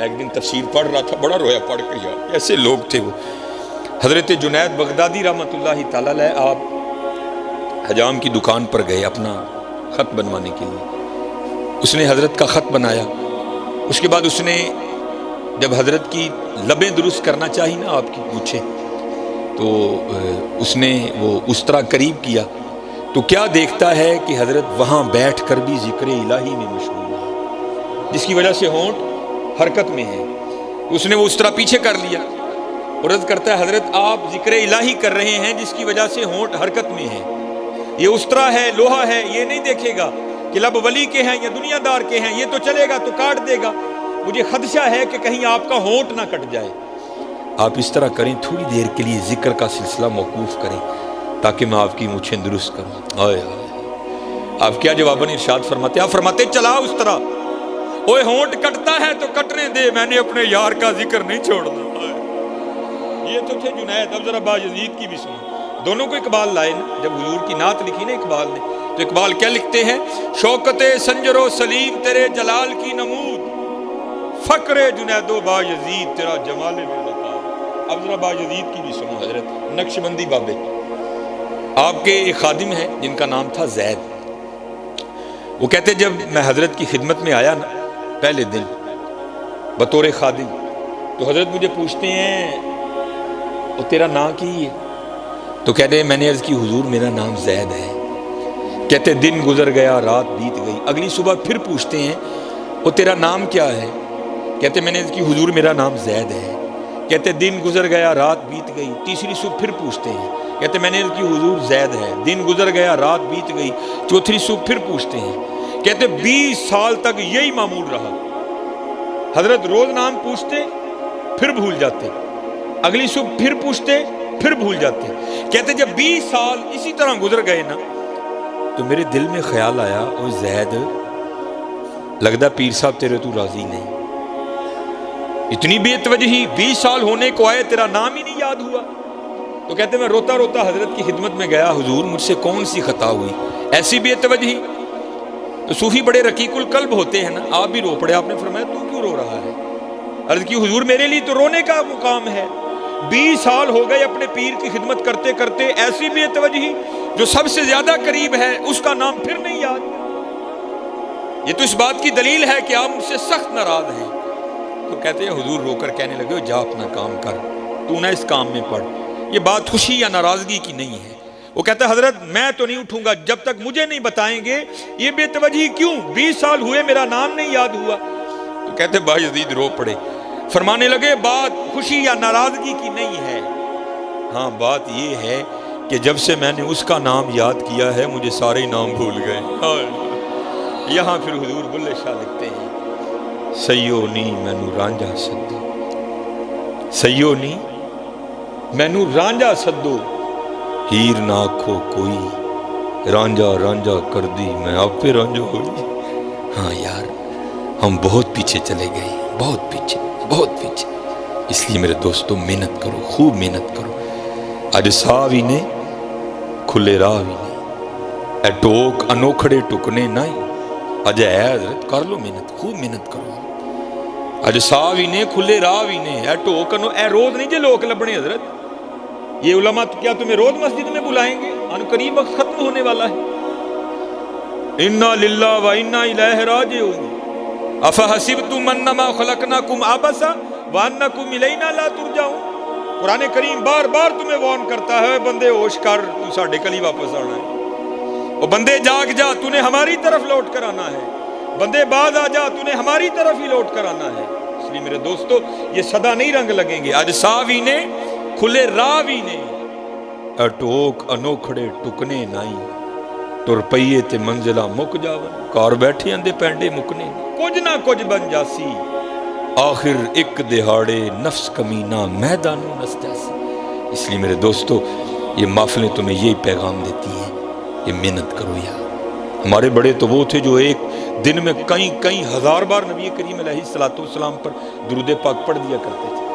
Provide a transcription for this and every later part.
میں ایک دن تفسیر پڑھ رہا تھا، بڑا رویا پڑھ کے یار، ایسے لوگ تھے وہ۔ حضرت جنید بغدادی رحمۃ اللہ تعالیٰ علیہ آپ حجام کی دکان پر گئے اپنا خط بنوانے کے لیے، اس نے حضرت کا خط بنایا، اس کے بعد اس نے جب حضرت کی لبیں درست کرنا چاہی نا آپ کی پوچھے، تو اس نے وہ اس طرح قریب کیا تو کیا دیکھتا ہے کہ حضرت وہاں بیٹھ کر بھی ذکر الہی میں مشغول ہے، جس کی وجہ سے ہونٹ حرکت میں ہے۔ اس نے وہ اس طرح پیچھے کر لیا اور عرض کرتا ہے حضرت آپ ذکر الہی کر رہے ہیں جس کی وجہ سے ہونٹ حرکت میں ہے، یہ اس طرح ہے، لوہا ہے، یہ نہیں دیکھے گا کہ لب ولی کے ہیں یا دنیا دار کے ہیں، یہ تو چلے گا تو کاٹ دے گا، مجھے خدشہ ہے کہ کہیں آپ کا ہونٹ نہ کٹ جائے۔ آپ اس طرح کریں، تھوڑی دیر کے لیے ذکر کا سلسلہ موقوف کریں تاکہ میں آپ کی مونچھیں درست کروں۔ آئے آئے آپ کیا جواباً ارشاد فرماتے ہیں؟ آپ فرماتے چلا اس طرح، اوے ہونٹ کٹتا ہے تو کٹنے دے، میں نے اپنے یار کا ذکر نہیں چھوڑنا۔ یہ تو تھے جنید۔ اب ذرا باجزید کی بھی سنو، دونوں کو اقبال لائے نا، جب حضور کی نعت لکھی نا اقبال نے، تو اقبال کیا لکھتے ہیں؟ شوکت سنجر و سلیم تیرے جلال کی نمود، فقر جنید و باجزید تیرا جمال بے نقاب۔ اب ذرا باجزید کی بھی سنو، حضرت نقشبندی بابے آپ کے ایک خادم ہیں جن کا نام تھا زید، وہ کہتے جب میں حضرت کی خدمت میں آیا نا پہلے دن بطور خادم، تو حضرت مجھے پوچھتے ہیں وہ تیرا نام کی ہے؟ تو کہتے ہیں میں نے عرض کی حضور میرا نام زید ہے۔ کہتے دن گزر گیا رات بیت گئی، اگلی صبح پھر پوچھتے ہیں وہ تیرا نام کیا ہے؟ کہتے میں نے عرض کی حضور میرا نام زید ہے۔ کہتے دن گزر گیا رات بیت گئی، تیسری صبح پھر پوچھتے ہیں، کہتے میں نے عرض کی حضور زید ہے۔ دن گزر گیا رات بیت گئی، چوتھی صبح پھر پوچھتے ہیں، کہتے 20 سال تک یہی معمول رہا، حضرت روز نام پوچھتے پھر بھول جاتے، اگلی صبح پھر پوچھتے پھر بھول جاتے۔ کہتے جب 20 سال اسی طرح گزر گئے نا تو میرے دل میں خیال آیا او زید لگدا پیر صاحب تیرے تو راضی نہیں، اتنی بے توجہی 20 سال ہونے کو آئے تیرا نام ہی نہیں یاد ہوا۔ تو کہتے میں روتا روتا حضرت کی خدمت میں گیا، حضور مجھ سے کون سی خطا ہوئی، ایسی بے توجہی؟ تو صوفی بڑے رقیق القلب ہوتے ہیں نا، آپ بھی رو پڑے، آپ نے فرمایا تو کیوں رو رہا ہے؟ عرض کی حضور میرے لیے تو رونے کا مقام ہے، 20 سال ہو گئے اپنے پیر کی خدمت کرتے کرتے، ایسی بے توجہی جو سب سے زیادہ قریب ہے اس کا نام پھر نہیں یاد۔ یہ تو اس بات کی دلیل ہے کہ آپ مجھ سے سخت ناراض ہیں۔ تو کہتے ہیں حضور رو کر کہنے لگے جا اپنا کام کر، تو نہ اس کام میں پڑ، یہ بات خوشی یا ناراضگی کی نہیں ہے۔ وہ کہتا ہے حضرت میں تو نہیں اٹھوں گا جب تک مجھے نہیں بتائیں گے یہ بے توجہی کیوں، 20 سال ہوئے میرا نام نہیں یاد ہوا۔ تو کہتے باجزید رو پڑے، فرمانے لگے بات خوشی یا ناراضگی کی نہیں ہے، ہاں بات یہ ہے کہ جب سے میں نے اس کا نام یاد کیا ہے مجھے سارے نام بھول گئے۔ یہاں پھر حضور بلے شاہ لکھتے ہیں سیو نی مینو رانجھا سدو، سیو نی مینو رانجھا سدو، ہیر نہ آکھو کوئی، رانجھا رانجھا کر دی میں آپ پہ رانجھا ہوئی۔ ہاں یار ہم بہت پیچھے چلے گئے، بہت پیچھے بہت پیچھے، اس لیے میرے دوستوں محنت کرو، خوب محنت کرو۔ اج ساہ بھی نے کھلے راہ بھی نے، اے ٹوک انوکھڑے ٹکنے نہیں، اج ہے حضرت کر لو محنت، خوب محنت کرو۔ اج ساہ بھی نے کھلے راہ بھی نے، اے ٹوک اے روز نہیں جے لوگ لبنے حضرت، یہ علماء کیا تمہیں روز مسجد میں بلائیں گے؟ ان قریب وقت ختم ہونے والا ہے۔ انا للہ و انا الیہ راجعون، افحسبتم انما خلقناکم عبثا وانکم الینا لا ترجعون۔ قرآن کریم بار بار تمہیں وارن کرتا ہے بندے ہوش کر، تو ساڈے کلی واپس آنا ہے، وہ بندے جاگ جا، تو نے ہماری طرف لوٹ کر آنا ہے، بندے باز آ جا، تو نے ہماری طرف ہی لوٹ کر آنا ہے۔ اس لیے میرے دوستو یہ صدا نہیں رنگ لگیں گے، اج ساوی نے کھلے راوی نے، اٹوک انوکھڑے ٹکنے نائی، تر پئیے تے منزلہ مک جاون، کار بیٹھے اندے پینڈے مکنے، کچھ نہ کچھ بن جاسی، آخر ایک دہاڑے نفس کمینہ میدانوں نس جاسی۔ اس لیے میرے دوستو یہ محفلیں تمہیں یہی پیغام دیتی ہیں، یہ محنت کرو یار۔ ہمارے بڑے تو وہ تھے جو ایک دن میں کئی ہزار بار نبی کریم علیہ السلام پر درود پاک پڑھ دیا کرتے تھے۔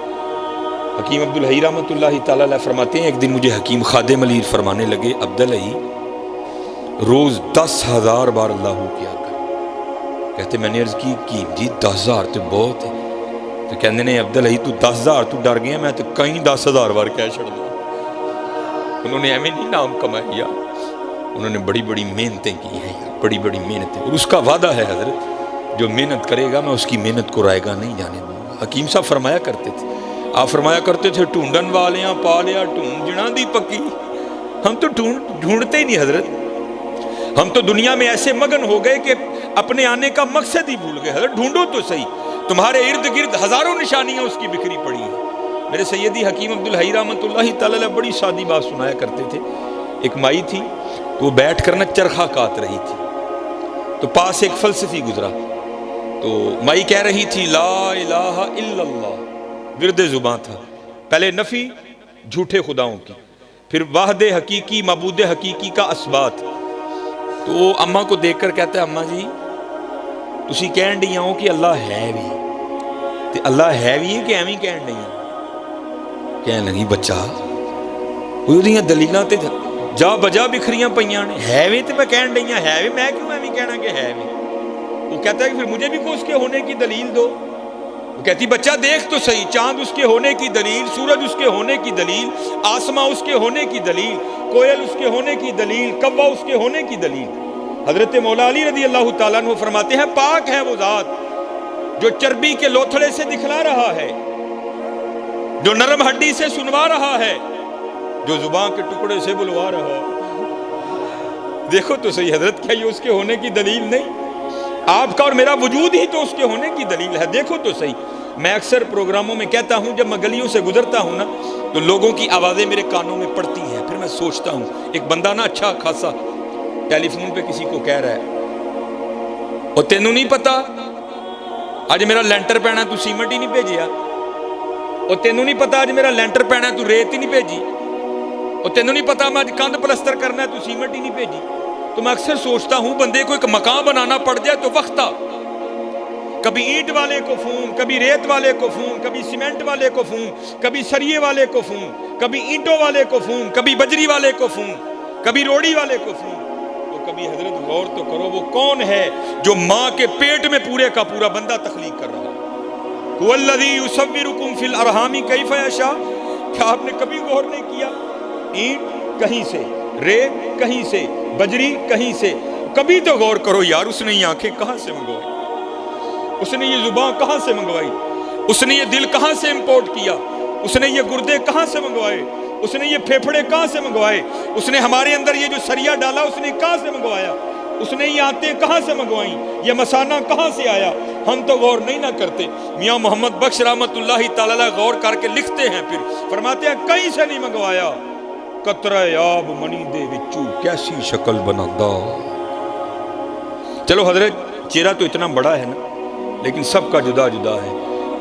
حکیم عبدالحی رحمۃ اللہ تعالیٰ علیہ فرماتے ہیں ایک دن مجھے حکیم خادم علی فرمانے لگے عبدالحی روز 10,000 بار اللہ کیا کر۔ کہتے میں نے عرض کی جی 10,000 تو بہت ہے۔ کہندے نے عبدل ہی تو 10,000 تو ڈر گیا، میں تو کئی 10,000 بار کہہ چھڑ دوں۔ انہوں نے ایویں نہیں نام کمایا، انہوں نے بڑی بڑی محنتیں کی ہیں، بڑی بڑی محنتیں، اور اس کا وعدہ ہے حضرت جو محنت کرے گا میں اس کی محنت کو رائے گا نہیں جانے دوں گا۔ حکیم صاحب فرمایا کرتے تھے، آپ فرمایا کرتے تھے ڈھونڈن والیاں پا لیا ڈھونڈ جنا دی پکی۔ ہم تو ڈھونڈتے ہی نہیں حضرت، ہم تو دنیا میں ایسے مگن ہو گئے کہ اپنے آنے کا مقصد ہی بھول گئے۔ حضرت ڈھونڈو تو صحیح، تمہارے ارد گرد ہزاروں نشانیاں اس کی بکھری پڑی ہیں۔ میرے سیدی حکیم عبدالحی رحمۃ اللہ تعالی علیہ بڑی سادی بات سنایا کرتے تھے۔ ایک مائی تھی تو وہ بیٹھ کر نہ چرخہ کاٹ رہی تھی، تو پاس ایک فلسفی گزرا، تو مائی کہہ رہی تھی لا الہ الا اللہ، ورد زباں تھا، پہلے نفی جھوٹے خداؤں کی، پھر واحد حقیقی معبود حقیقی کا اثبات۔ تو وہ اماں کو دیکھ کر کہتا ہے اماں جی تسی کہن ڈیاں ہو کہ اللہ ہے بھی، تے اللہ ہے بھی ہے کہ ایویں کہن ڈیاں؟ کہنے لگی بچہ وہ دلیلاں تے جا بجا بکھریاں پئیاں نے، ہے بھی تے میں کہن ڈیاں ہے بھی، میں کیوں ایویں کہنا کہ ہے بھی؟ وہ کہتا ہے کہ پھر مجھے بھی کو اس کے ہونے کی دلیل دو۔ وہ کہتی بچہ دیکھ تو صحیح، چاند اس کے ہونے کی دلیل، سورج اس کے ہونے کی دلیل، آسماں اس کے ہونے کی دلیل، کوئل اس کے ہونے کی دلیل، کوا اس کے ہونے کی دلیل۔ حضرت مولا علی رضی اللہ تعالیٰ عنہ فرماتے ہیں پاک ہے وہ ذات جو چربی کے لوتھڑے سے دکھلا رہا ہے، جو نرم ہڈی سے سنوا رہا ہے، جو زبان کے ٹکڑے سے بلوا رہا ہے۔ دیکھو تو صحیح حضرت، کیا یہ اس کے ہونے کی دلیل نہیں؟ آپ کا اور میرا وجود ہی تو اس کے ہونے کی دلیل ہے۔ دیکھو تو صحیح، میں اکثر پروگراموں میں کہتا ہوں جب میں گلیوں سے گزرتا ہوں نا تو لوگوں کی آوازیں میرے کانوں میں پڑتی ہیں، پھر میں سوچتا ہوں ایک بندہ نا اچھا خاصا ٹیلی فون پہ کسی کو کہہ رہا ہے اور تینوں نہیں پتا آج میرا لینٹر پینا تو سیمنٹ ہی نہیں بھیجیا، اور تینوں نہیں پتا آج میرا لینٹر پینا تو ریت ہی نہیں بھیجی، اور تینوں نہیں پتا میں آج کندھ پلستر کرنا ہے تو سیمنٹ ہی نہیں بھیجی۔ تو میں اکثر سوچتا ہوں بندے کو ایک مکان بنانا پڑ جائے تو وقت آ، کبھی اینٹ والے کو فون، کبھی ریت والے کو فون، کبھی سیمنٹ والے کو فون، کبھی سریے والے کو فون، کبھی اینٹوں والے کو فون، کبھی بجری والے کو فون، کبھی روڑی والے کو فون۔ تو کبھی حضرت غور تو کرو وہ کون ہے جو ماں کے پیٹ میں پورے کا پورا بندہ تخلیق کر رہا ہے؟ هو الذی یصورکم فی الارحام کیف یشاء۔ کیا آپ نے کبھی غور نہیں کیا؟ اینٹ کہیں سے، ریت کہیں سے، بجری کہیں سے، کبھی تو غور کرو یار اس نے یہ آنکھیں کہاں سے منگوائی، اس نے یہ زبان کہاں سے منگوائی، اس نے یہ دل کہاں سے امپورٹ کیا، اس نے یہ گردے کہاں سے منگوائے، اس نے یہ پھیپھڑے کہاں سے منگوائے، اس نے ہمارے اندر یہ جو سریا ڈالا اس نے کہاں سے منگوایا، اس نے یہ آنتیں کہاں سے منگوائیں، یہ مسانہ کہاں سے آیا؟ ہم تو غور نہیں نہ کرتے۔ میاں محمد بخش رحمت اللہ تعالی غور کر کے لکھتے ہیں، پھر فرماتے ہیں کہیں سے نہیں منگوایا، قطرہ آب منی دے وچوں کیسی شکل بنادا۔ چلو حضرت چہرہ تو اتنا بڑا ہے نا لیکن سب کا جدا جدا ہے،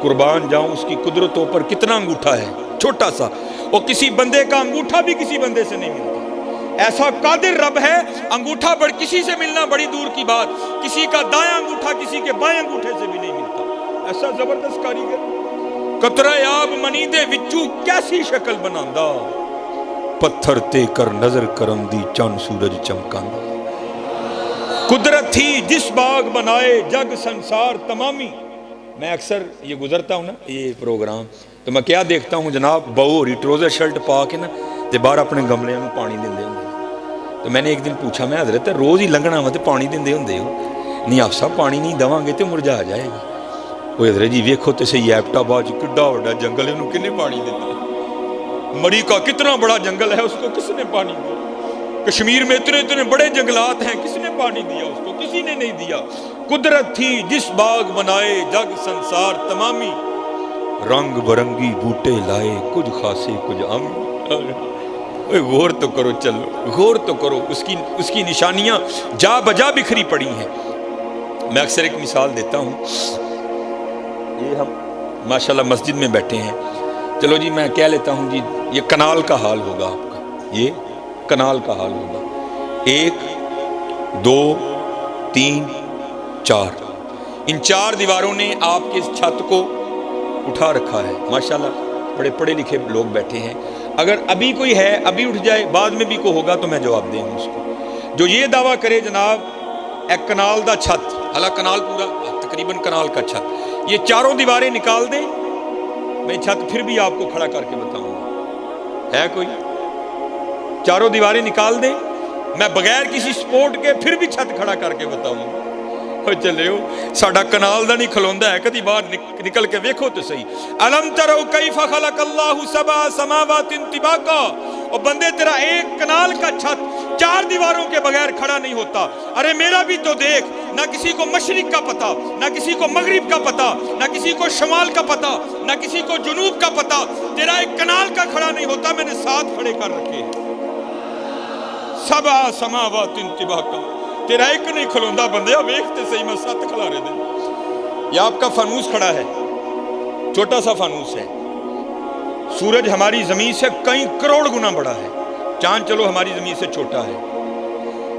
قربان جاؤں اس کی قدرتوں پر کتنا انگوٹھا ہے، چھوٹا سا، اور کسی بندے کا انگوٹھا بھی کسی بندے سے نہیں ملتا، ایسا قادر رب ہے، انگوٹھا بڑھ کسی سے ملنا بڑی دور کی بات، کسی کا دایاں انگوٹھا کسی کے بائیں انگوٹھے سے بھی نہیں ملتا، ایسا زبردست کاریگر۔ قطرہ آب منی دے وچوں کیسی شکل بنادا، پتھر تے کر نظر کرم دی چند سورج چمکاندا، قدرت تھی جس باغ بنائے جگ سنسار تمامی۔ میں اکثر یہ گزرتا ہوں نا یہ پروگرام تو میں کیا دیکھتا ہوں جناب، بہو ہو رہی ٹروزر شرٹ پا کے نا تے باہر اپنے گملے میں پانی دیندے ہوں۔ تو میں نے ایک دن پوچھا میں حضرت روز ہی لنگنا وا تے پانی دیندے ہوندے ہو؟ نہیں آپ صاحب پانی نہیں دواں گے تے مرجھا جائے گا۔ وہ حضرت جی ویکھو تے صحیح ایبٹ آباد کڈا بڑا جنگل ہے، انہوں کنے پانی دیتا؟ مری کا کتنا بڑا جنگل ہے، اس کو کس نے پانی دیا؟ کشمیر میں اتنے بڑے جنگلات ہیں، کس نے پانی دیا اس کو؟ کسی نے نہیں دیا۔ قدرت تھی جس باغ بنائے جگ سنسار تمامی، رنگ برنگی بوٹے لائے کچھ خاصے کچھ عام۔ غور تو کرو، چلو غور تو کرو، اس کی نشانیاں جا بجا بکھری پڑی ہیں۔ میں اکثر ایک مثال دیتا ہوں، یہ ہم ماشاءاللہ مسجد میں بیٹھے ہیں، چلو جی میں کہہ لیتا ہوں جی یہ کنال کا حال ہوگا آپ کا، یہ کنال کا حال ہوگا، 1 2 3 4، ان 4 دیواروں نے آپ کے اس چھت کو اٹھا رکھا ہے، ماشاءاللہ بڑے پڑھے لکھے لوگ بیٹھے ہیں۔ اگر ابھی کوئی ہے ابھی اٹھ جائے، بعد میں بھی کوئی ہوگا تو میں جواب دیں گا اس کو، جو یہ دعویٰ کرے جناب ایک کنال دا چھت، حالانکہ کنال پورا تقریباً کنال کا چھت، یہ 4 دیواریں نکال دیں میں چھت پھر بھی آپ کو کھڑا کر کے بتاؤں گا. ہے کوئی؟ چاروں دیواریں نکال دیں، میں بغیر کسی سپورٹ کے پھر بھی چھت کھڑا کر کے بتاؤں گا. چلے ہو ساڈا کنال دا نہیں کھلوندا ہے، کدی باہر نکل کے ویکھو تو صحیح. الم ترو کیف خلق اللہ سبع سماوات طباقا. اور بندے تیرا ایک کنال کا چھت 4 دیواروں کے بغیر کھڑا نہیں ہوتا. ارے میرا بھی تو دیکھ، نہ کسی کو مشرق کا پتہ، نہ کسی کو مغرب کا پتہ، نہ کسی کو شمال کا پتہ، نہ کسی کو جنوب کا پتہ. تیرا ایک کنال کا کھڑا نہیں ہوتا، میں نے 7 کھڑے کر رکھے. سبع سماوات طباقا. تیرا ایک نہیں کھلوندا بندیا، ویکھتے صحیح میں 7 کھلا رہے دیں. یہ آپ کا فانوس کھڑا ہے، چھوٹا سا فانوس ہے. سورج ہماری زمین سے کئی کروڑ گنا بڑا ہے. چاند چلو ہماری زمین سے چھوٹا ہے.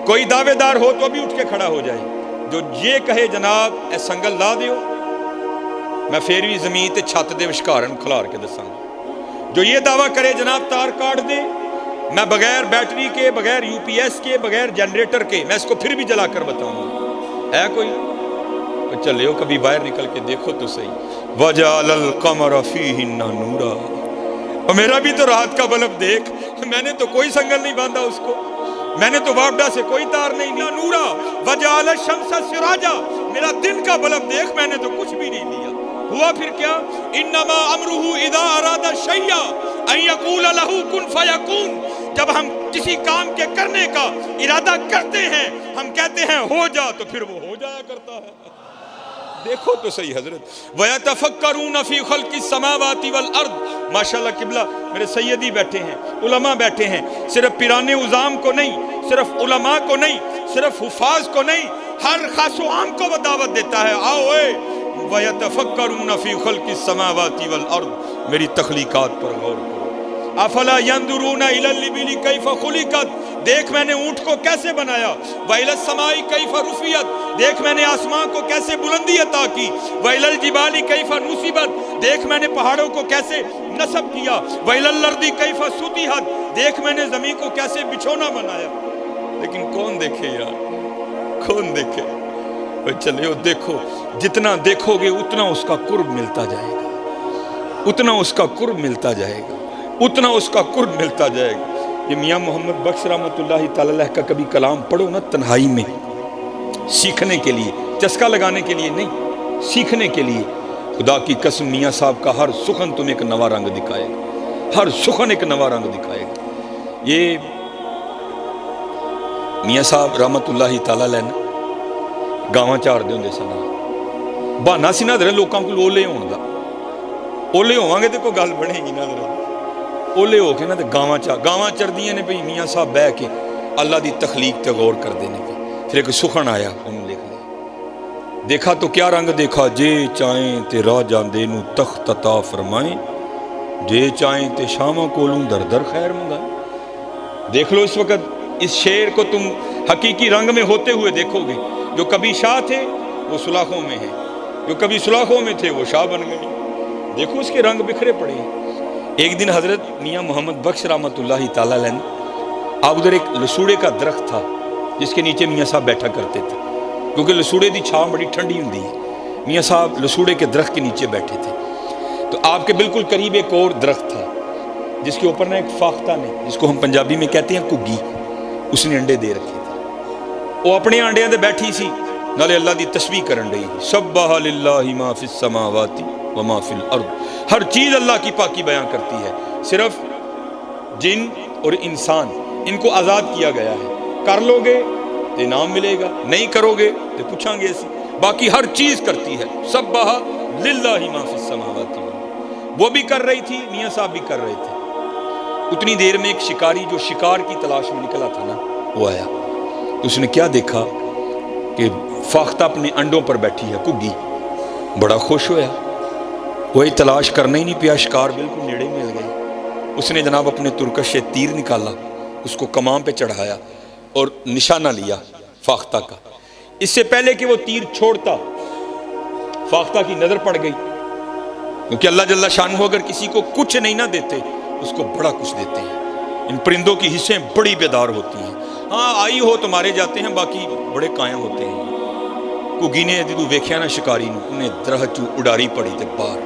کوئی دعوے دار ہو تو ابھی اٹھ کے کھڑا ہو جائے جو یہ کہے جناب اے سنگل لا دیو، میں پھر بھی زمین تے چھت دے وشکارن کھلار کے دساں. جو یہ دعویٰ کرے جناب تار کاٹ دے، میں بغیر بیٹری کے، بغیر یو پی ایس کے، بغیر جنریٹر کے میں اس کو پھر بھی جلا کر بتاؤں گا. ہے کوئی؟ تو چلے ہو کبھی باہر نکل کے دیکھو تو صحیح. وَجَعَلَ الْقَمَرَ فِيهِنَّ نُورًا. اور میرا بھی تو رات کا بلب دیکھ، میں نے تو کوئی سنگل نہیں باندھا اس کو، میں نے تو وابڈا سے کوئی تار نہیں لیا. نورا وَجَعَلَ الشَّمْسَ سِرَاجًا. میرا دن کا بلب دیکھ، میں نے تو کچھ بھی نہیں لیا. ہوا پھر کیا؟ انما امرہ اذا اراد شیئا ان یقول لہ کن فیکون. جب ہم کسی کام کے کرنے کا ارادہ کرتے ہیں، ہم کہتے ہیں ہو جا، تو پھر وہ ہو جایا کرتا ہے. دیکھو تو صحیح حضرت. وَيَتَفَكَّرُونَ فِي خَلْقِ السَّمَاوَاتِ وَالْأَرْضِ. ماشاءاللہ قبلہ میرے سیدی بیٹھے ہیں، علماء بیٹھے ہیں. صرف پیران عظام کو نہیں، صرف علماء کو نہیں، صرف حفاظ کو نہیں، ہر خاص و عام کو وہ دعوت دیتا ہے. آؤ اے وَيَتَفَكَّرُونَ فِي خَلْقِ السَّمَاوَاتِ وَالْأَرْضِ. میری تخلیقات پر غور کرو. افلا ينظرون الى الابل كيف خلقت. دیکھ میں نے اونٹ کو کیسے بنایا. والى السماء كيف رفعت. دیکھ میں نے آسمان کو کیسے بلندی عطا کی. والى الجبال كيف نصبت. دیکھ میں نے پہاڑوں کو کیسے نصب کیا. والى الارض كيف سطحت. دیکھ میں نے زمین کو کیسے بچھونا بنایا. لیکن کون دیکھے یار، کون دیکھے؟ چلے دیکھو، جتنا دیکھو گے اتنا اس کا قرب ملتا جائے گا، اتنا اس کا قرب ملتا جائے گا، اتنا اس کا قرب ملتا جائے گا. یہ میاں محمد بخش رحمۃ اللہ تعالی علیہ کا کبھی کلام پڑھو نا تنہائی میں، سیکھنے کے لیے، چسکا لگانے کے لیے نہیں، سیکھنے کے لیے. خدا کی قسم میاں صاحب کا ہر سخن تمہیں ایک نوا رنگ دکھائے گا، ہر سخن ایک نوا رنگ دکھائے گا. یہ میاں صاحب رحمۃ اللہ تعالی علیہ گاواں چار دے ہوندے سن. بہانا سی نہ در لوکاں کو اولے ہون دا. اولے ہوواں گے تے کوئی گل بنے گی نہ در. اولے ہو کے نا تے گاواں چردیاں نے پئی. میاں صاحب بہ کے اللہ دی تخلیق تے غور کردے نے. پھر ایک سخن آیا، انہوں لکھ لیا. دیکھا تو کیا رنگ دیکھا. جے چاہیں تے راہ جاندے نو تخت عطا فرمائیں، جے چاہیں تے شاماں کولوں در در خیر منگائیں. دیکھ لو اس وقت اس شعر کو تم حقیقی رنگ میں ہوتے ہوئے دیکھو گے. جو کبھی شاہ تھے وہ سلاخوں میں ہیں، جو کبھی سلاخوں میں تھے وہ شاہ بن گئے. دیکھو اس کے رنگ بکھرے پڑے ہیں. ایک دن حضرت میاں محمد بخش رحمۃ اللہ تعالی علیہ، آپ ادھر ایک لسوڑے کا درخت تھا جس کے نیچے میاں صاحب بیٹھا کرتے تھے، کیونکہ لسوڑے دی چھاں بڑی ٹھنڈی ہوندی ہے. میاں صاحب لسوڑے کے درخت کے نیچے بیٹھے تھے. تو آپ کے بالکل قریب ایک اور درخت تھا جس کے اوپر نا ایک فاختہ نے، جس کو ہم پنجابی میں کہتے ہیں کگی، اس نے انڈے دے رکھے تھے. وہ اپنے انڈیاں دے بیٹھی سی، نالے اللہ دی تسبیح کرن رہی. سبح للہ ما فی السماوات وما فی الارض. ہر چیز اللہ کی پاکی بیان کرتی ہے. صرف جن اور انسان ان کو آزاد کیا گیا ہے. کر لو گے تو انعام ملے گا، نہیں کرو گے تو پوچھیں گے ایسی. باقی ہر چیز کرتی ہے. سبح للہ ما فی السماوات. وہ بھی کر رہی تھی، میاں صاحب بھی کر رہے تھے. اتنی دیر میں ایک شکاری جو شکار کی تلاش میں نکلا تھا نا، وہ آیا. تو اس نے کیا دیکھا کہ فاختہ اپنے انڈوں پر بیٹھی ہے کگی. بڑا خوش ہویا. وہی تلاش کرنا ہی نہیں پیا، شکار بالکل نیڑے مل گئی. اس نے جناب اپنے ترکش سے تیر نکالا، اس کو کمان پہ چڑھایا اور نشانہ لیا فاختہ کا. اس سے پہلے کہ وہ تیر چھوڑتا، فاختہ کی نظر پڑ گئی. کیونکہ اللہ جل شانہ اگر کسی کو کچھ نہیں نہ دیتے اس کو بڑا کچھ دیتے ہیں. ان پرندوں کی حصیں بڑی بیدار ہوتی ہیں. ہاں آئی ہو تو مارے جاتے ہیں، باقی بڑے قائم ہوتے ہیں. کگی نے جدوں ویکھیا نا شکاری نو، انہیں درخت چوں اڈاری پڑی تے باہر.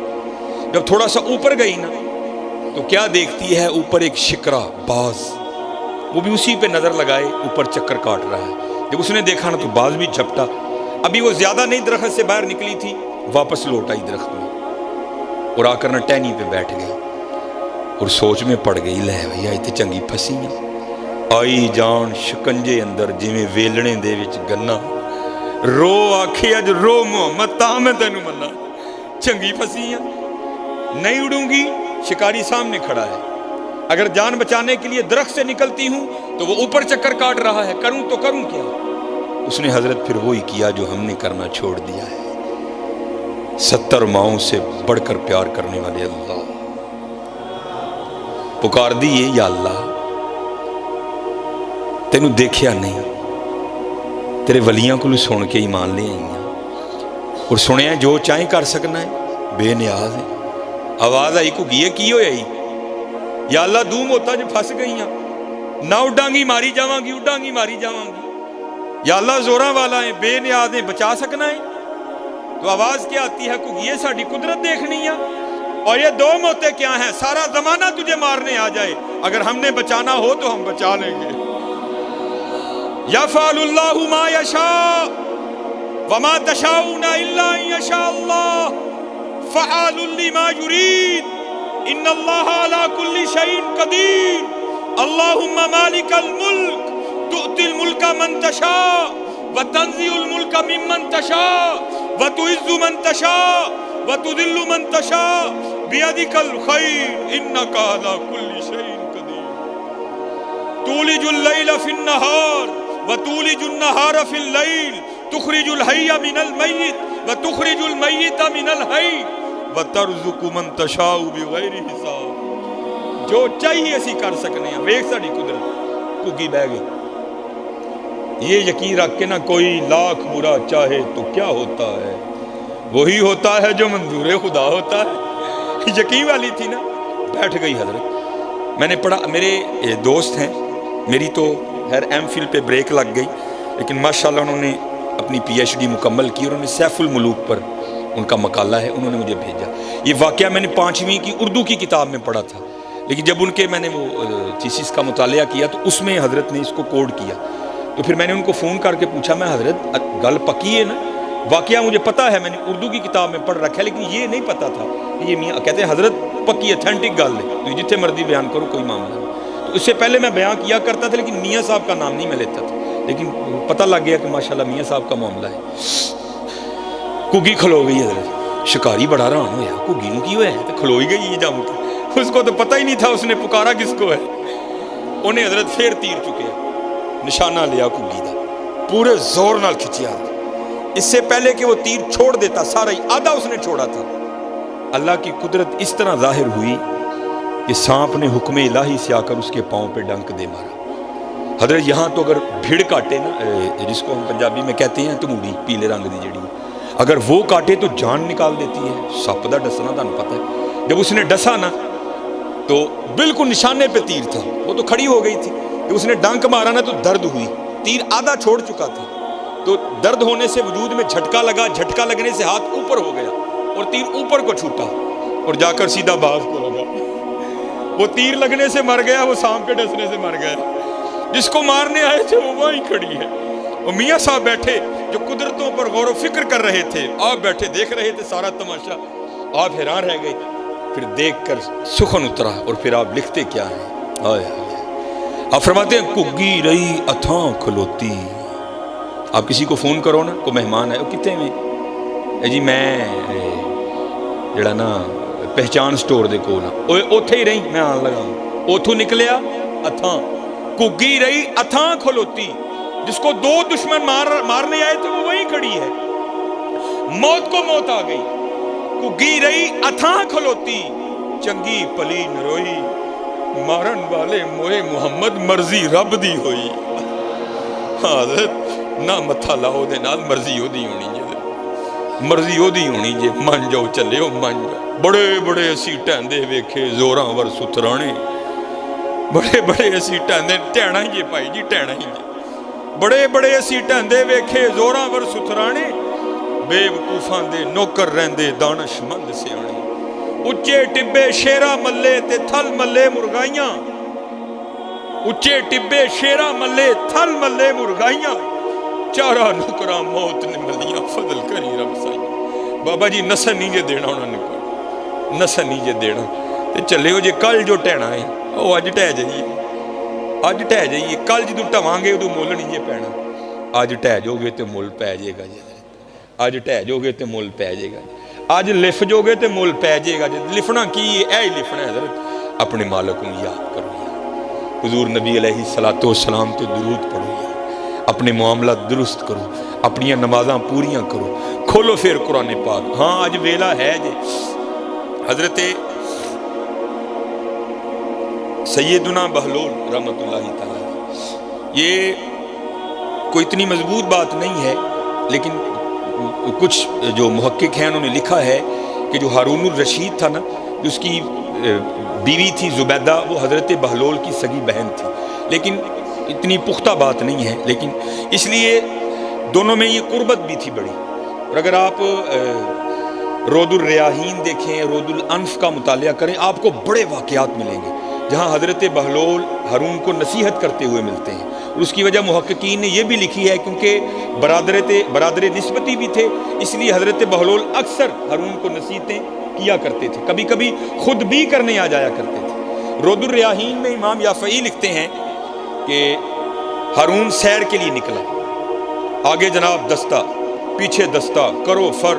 جب تھوڑا سا اوپر گئی نا تو کیا دیکھتی ہے؟ اوپر ایک شکرا باز، وہ بھی اسی پہ نظر لگائے اوپر چکر کاٹ رہا ہے۔ جب اس نے دیکھا نا تو باز بھی جھپٹا، ابھی وہ زیادہ نہیں درخت سے باہر نکلی تھی، واپس لوٹ آئی درخت میں اور آ کر نا ٹہنی پہ بیٹھ گئی اور سوچ میں پڑ گئی، لے بھیا اتنے چنگی پھسی ہیں، آئی جان شکنجے اندر جویں ویلنے دے وچ گنا، رو آکھے اج رو محمد تاں میں تینوں منا، چنگی پھسی ہیں، نہیں اڑوں گی۔ شکاری سامنے کھڑا ہے، اگر جان بچانے کے لیے درخت سے نکلتی ہوں تو وہ اوپر چکر کاٹ رہا ہے، کروں تو کروں کیا؟ اس نے حضرت پھر وہی کیا جو ہم نے کرنا چھوڑ دیا ہے۔ 70 ماؤں سے بڑھ کر پیار کرنے والے اللہ پکار دیئے، یا اللہ تینوں دیکھیا نہیں، تیرے ولیاں کو سن کے ایمان لے آئی ہیں اور سنیا جو چاہیں کر سکنا ہے، بے نیاز ہے۔ آواز آئی کو گیے کی ہوئی آئی، یا اللہ دوم ہوتا جو پھنس گئی ہیں، نہ اڈاں گی ماری جاواں گی، اڈاں گی ماری جاواں گی، یا اللہ زوراں والا ہے، بے نیاز ہے، بچا سکنا ہے۔ تو آواز کیا آتی ہے کو یہ ساڑھی قدرت دیکھنی ہے، اور یہ دو موتیں کیا ہیں؟ سارا زمانہ تجھے مارنے آ جائے، اگر ہم نے بچانا ہو تو ہم بچا لیں گے۔ یفعل اللہ ما یشاء وما تشاؤون الا ان یشاء اللہ فعال لما یرید ان اللہ علی کل شیء قدیر اللہم مالک الملک تؤتی الملک من تشاء وتنزع الملک ممن تشاء وتعز من تشاء وتذل من تشاء بیدک الخیر انک علی کل شیء قدیر تولج اللیل فی النہار وتولج النہار فی اللیل تخرج الحی من المیت وتخرج المیت من الحی وترزق من تشاء بغیر حساب۔ جو چاہیے اسی کر سکنے ہیں، ویکھ ساڈی قدرت کگی بہ گئی۔ یہ یقین رکھ کے نہ کوئی لاکھ برا چاہے تو کیا ہوتا ہے، وہی ہوتا ہے جو منظور خدا ہوتا ہے۔ یقین والی تھی نا، بیٹھ گئی حضرت۔ میں نے پڑھا، میرے دوست ہیں، میری تو خیر ایم فل پہ بریک لگ گئی، لیکن ماشاءاللہ انہوں نے اپنی پی ایچ ڈی مکمل کی اور انہوں نے سیف الملوک پر ان کا مقالہ ہے، انہوں نے مجھے بھیجا۔ یہ واقعہ میں نے 5ویں کی اردو کی کتاب میں پڑھا تھا، لیکن جب ان کے میں نے وہ تھیسس کا مطالعہ کیا تو اس میں حضرت نے اس کو کوڈ کیا۔ تو پھر میں نے ان کو فون کر کے پوچھا، میں حضرت گل پکی ہے نا؟ واقعہ مجھے پتا ہے، میں نے اردو کی کتاب میں پڑھ رکھا ہے، لیکن یہ نہیں پتا تھا یہ میاں کہتے ہیں حضرت پکی اتھینٹک گل ہے، تو جتنے مرضی بیان کرو کوئی معاملہ نہیں۔ تو اس سے پہلے میں بیان کیا کرتا تھا لیکن میاں صاحب کا نام نہیں میں لیتا تھا، لیکن پتہ لگ گیا کہ ماشاءاللہ میاں صاحب کا معاملہ ہے۔ کگی کھلو گئی حضرت، شکاری بڑا حیران ہویا، کگی نو کی ہویا ہے تو کھلوئی گئی یہ جم کے، اس کو تو پتہ ہی نہیں تھا اس نے پکارا کس کو ہے۔ انہیں حضرت پھر تیر چکے، نشانہ لیا کگی دا، پورے زور نال کھچیا۔ اس سے پہلے کہ وہ تیر چھوڑ دیتا، سارا ہی آدھا اس نے چھوڑا تھا۔ اللہ کی قدرت اس طرح ظاہر ہوئی کہ سانپ نے حکم الہی سے آ کر اس کے پاؤں پہ ڈنک دے مارا۔ حضرت یہاں تو اگر بھیڑ کاٹے نا، جس کو ہم پنجابی میں کہتے ہیں تموڑی، پیلے رنگ دی جڑی، اگر وہ کاٹے تو جان نکال دیتی ہے۔ سپ دا ڈسنا تمہیں پتہ ہے، جب اس نے ڈسا نا تو بالکل نشانے پہ تیر تھا، وہ تو کھڑی ہو گئی تھی، جب اس نے ڈنک مارا نا تو درد ہوئی، تیر آدھا چھوڑ چکا تھا، تو درد ہونے سے وجود میں جھٹکا لگا، جھٹکا لگنے سے ہاتھ اوپر ہو گیا اور تیر اوپر کو چھوٹا اور جا کر سیدھا باز کو لگا۔ وہ تیر لگنے سے مر گیا، وہ سانپ کے ڈسنے سے مر گیا، جس کو مارنے آئے تھے وہ وہیں کھڑی ہے۔ اور میاں صاحب بیٹھے جو قدرتوں پر غور و فکر کر رہے تھے، آپ بیٹھے دیکھ رہے تھے سارا تماشا، آپ حیران رہ گئے۔ پھر دیکھ کر سخن اترا اور پھر آپ لکھتے کیا ہیں، آئے آپ فرماتے ہیں کگی رہی اتھاں کھلوتی۔ آپ کسی کو فون کرو نا، کوئی مہمان ہے، وہ کتنے میں جی میں جڑا نا پہچان سٹور دے کول اوتھے ہی رہی، میں آن لگا، اوتھوں نکلیا اتھاں، کگی رہی اتھاں کھلوتی، جس کو دو دشمن مارنے آئے تھے وہ وہیں کھڑی ہے، موت کو موت آ گئی۔ کگی رہی اتھاں کھلوتی، چنگی پلی نروئی، مارن والے موئے محمد مرضی رب دی ہوئی۔ حضرت نہ متھا لاؤ دے نال، مرضی ہو دی ہونی جے، مرضی ہو دی ہونی جے، من جاؤ چلے ہو من جاؤ۔ بڑے بڑے اسی ٹہندے ویکھے زوراں ور سترانے، بڑے بڑے اسی ٹہندے، ٹہنا ہی جے پائی جی، ٹہنا ہی جے، بڑے بڑے اسی ٹہندے ویکھے زوراں ور سترانے، بے وقوفاں دے نوکر رہندے دانش مند سیانے۔ اچے ٹبے شیرا ملے تے تھل ملے مرغائیاں، اچے ٹبے شیرا ملے تھل ملے مرغائیاں، چارہ نکراں موت نے ملیاں فضل کری رب سائیں۔ بابا جی نسل نہیں جے دینا انہوں نے کوئی، نسل نہیں جے دینا تے چلے ہو جے کل جو ٹہنا ہے وہ اج ٹہ جائیے، اج ٹہ جائیے، کل جدوں ٹھواں گے ادوں مول نہیں جے پینا، اج ٹہ جو گے تے مول پے جائے گا جی، اج ٹہ جو گے تے مول پے جائے گا، اج لف جو گے تے مول پے جائے گا جی۔ لفنا کی ہے اے لفنا ہے حضرت، اپنے مالک کو یاد کرو یار، حضور نبی علیہ الصلوۃ والسلام تے درود پڑھو یار، اپنے معاملات درست کرو، اپنی نمازاں پوریاں کرو، کھولو پھر قرآن پاک۔ ہاں اج ویلا ہے جی، حضرت سیدنا بہلول رحمۃ اللہ تعالی، یہ کوئی اتنی مضبوط بات نہیں ہے، لیکن کچھ جو محقق ہیں انہوں نے لکھا ہے کہ جو ہارون الرشید تھا نا، جو اس کی بیوی تھی زبیدہ، وہ حضرت بہلول کی سگی بہن تھی، لیکن اتنی پختہ بات نہیں ہے، لیکن اس لیے دونوں میں یہ قربت بھی تھی بڑی۔ اور اگر آپ رود الریاحین دیکھیں، رود الانف کا مطالعہ کریں، آپ کو بڑے واقعات ملیں گے جہاں حضرت بہلول ہارون کو نصیحت کرتے ہوئے ملتے ہیں، اور اس کی وجہ محققین نے یہ بھی لکھی ہے کیونکہ برادر نسبتی بھی تھے، اس لیے حضرت بہلول اکثر ہارون کو نصیحتیں کیا کرتے تھے، کبھی کبھی خود بھی کرنے آ جایا کرتے تھے۔ رود الریاحین میں امام یافعی لکھتے ہیں کہ ہارون سیر کے لیے نکلا، آگے جناب دستہ، پیچھے دستہ، کرو فر،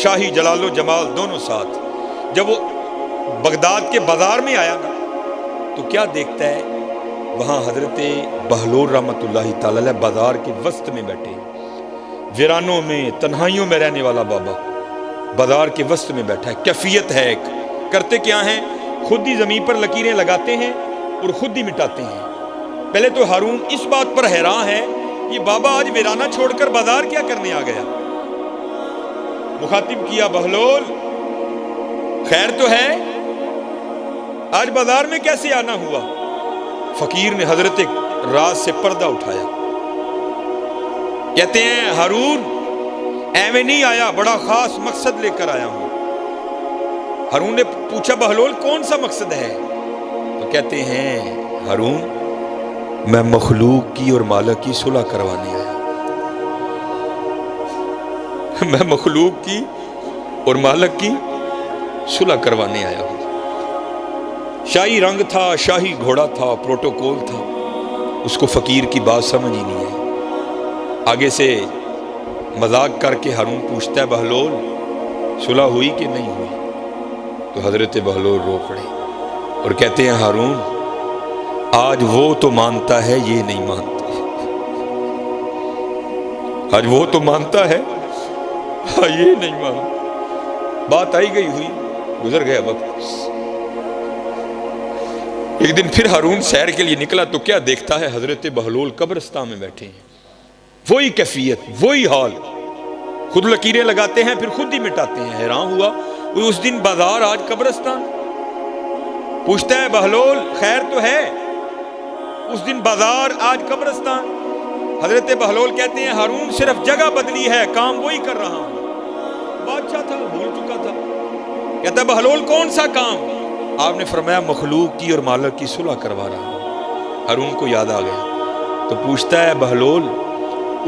شاہی جلال و جمال دونوں ساتھ۔ جب وہ بغداد کے بازار میں آیا نا تو کیا دیکھتا ہے، وہاں حضرت بہلول رحمۃ اللہ تعالی علیہ بازار کے وسط میں بیٹھے، ویرانوں میں تنہائیوں میں رہنے والا بابا بازار کے وسط میں بیٹھا ہے۔ کیفیت ہے ایک، کرتے کیا ہیں، خود ہی زمین پر لکیریں لگاتے ہیں اور خود ہی مٹاتے ہیں۔ پہلے تو ہارون اس بات پر حیران ہے، یہ بابا آج ویرانہ چھوڑ کر بازار کیا کرنے آ گیا۔ مخاطب کیا، بہلول خیر تو ہے، آج بازار میں کیسے آنا ہوا؟ فقیر نے حضرت راز سے پردہ اٹھایا، کہتے ہیں ہارون ایویں نہیں آیا، بڑا خاص مقصد لے کر آیا ہوں۔ ہارون نے پوچھا، بہلول کون سا مقصد ہے؟ تو کہتے ہیں ہارون میں مخلوق کی اور مالک کی صلح کروانے آیا، میں مخلوق کی اور مالک کی صلح کروانے آیا ہوں۔ شاہی رنگ تھا، شاہی گھوڑا تھا، پروٹوکول تھا، اس کو فقیر کی بات سمجھ ہی نہیں آئی۔ آگے سے مذاق کر کے ہارون پوچھتا ہے، بہلول صلح ہوئی کہ نہیں ہوئی؟ تو حضرت بہلول رو پڑے اور کہتے ہیں ہارون آج وہ تو مانتا ہے، یہ نہیں مانتا، آج وہ تو مانتا ہے، یہ نہیں مانتا۔ بات آئی گئی ہوئی، گزر گیا وقت۔ ایک دن پھر ہارون سیر کے لیے نکلا تو کیا دیکھتا ہے، حضرت بہلول قبرستان میں بیٹھے ہیں، وہی کیفیت، وہی حال، خود لکیریں لگاتے ہیں پھر خود ہی مٹاتے ہیں۔ حیران ہوا، اس دن بازار آج قبرستان۔ پوچھتا ہے بہلول خیر تو ہے؟ اس دن بازار آج قبرستان۔ حضرت بہلول کہتے ہیں ہارون صرف جگہ بدلی ہے، کام وہی کر رہا ہوں۔ بادشاہ تھا، بھول چکا تھا۔ کہتا ہے بہلول کون سا کام؟ آپ نے فرمایا مخلوق کی اور مالک کی صلح کروا رہا ہوں۔ ہارون کو یاد آ گیا تو پوچھتا ہے بہلول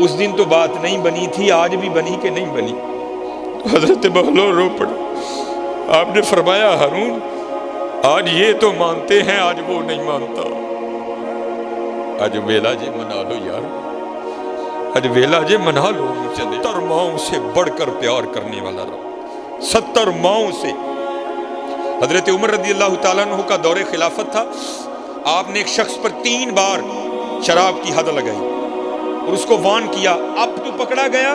اس دن تو بات نہیں بنی تھی، آج بھی بنی کہ نہیں بنی؟ تو حضرت بہلول رو پڑا۔ آپ نے فرمایا ہارون آج یہ تو مانتے ہیں، آج وہ نہیں مانتا۔ آج ویلا جے منا لو یار، آج ویلا جے منا لو۔ 70 ماؤں سے بڑھ کر پیار کرنے والا رب، 70 ماؤں سے۔ حضرت عمر رضی اللہ تعالیٰ عنہ کا دور خلافت تھا، آپ نے ایک شخص پر 3 بار شراب کی حد لگائی اور اس کو وارن کیا، اب تو پکڑا گیا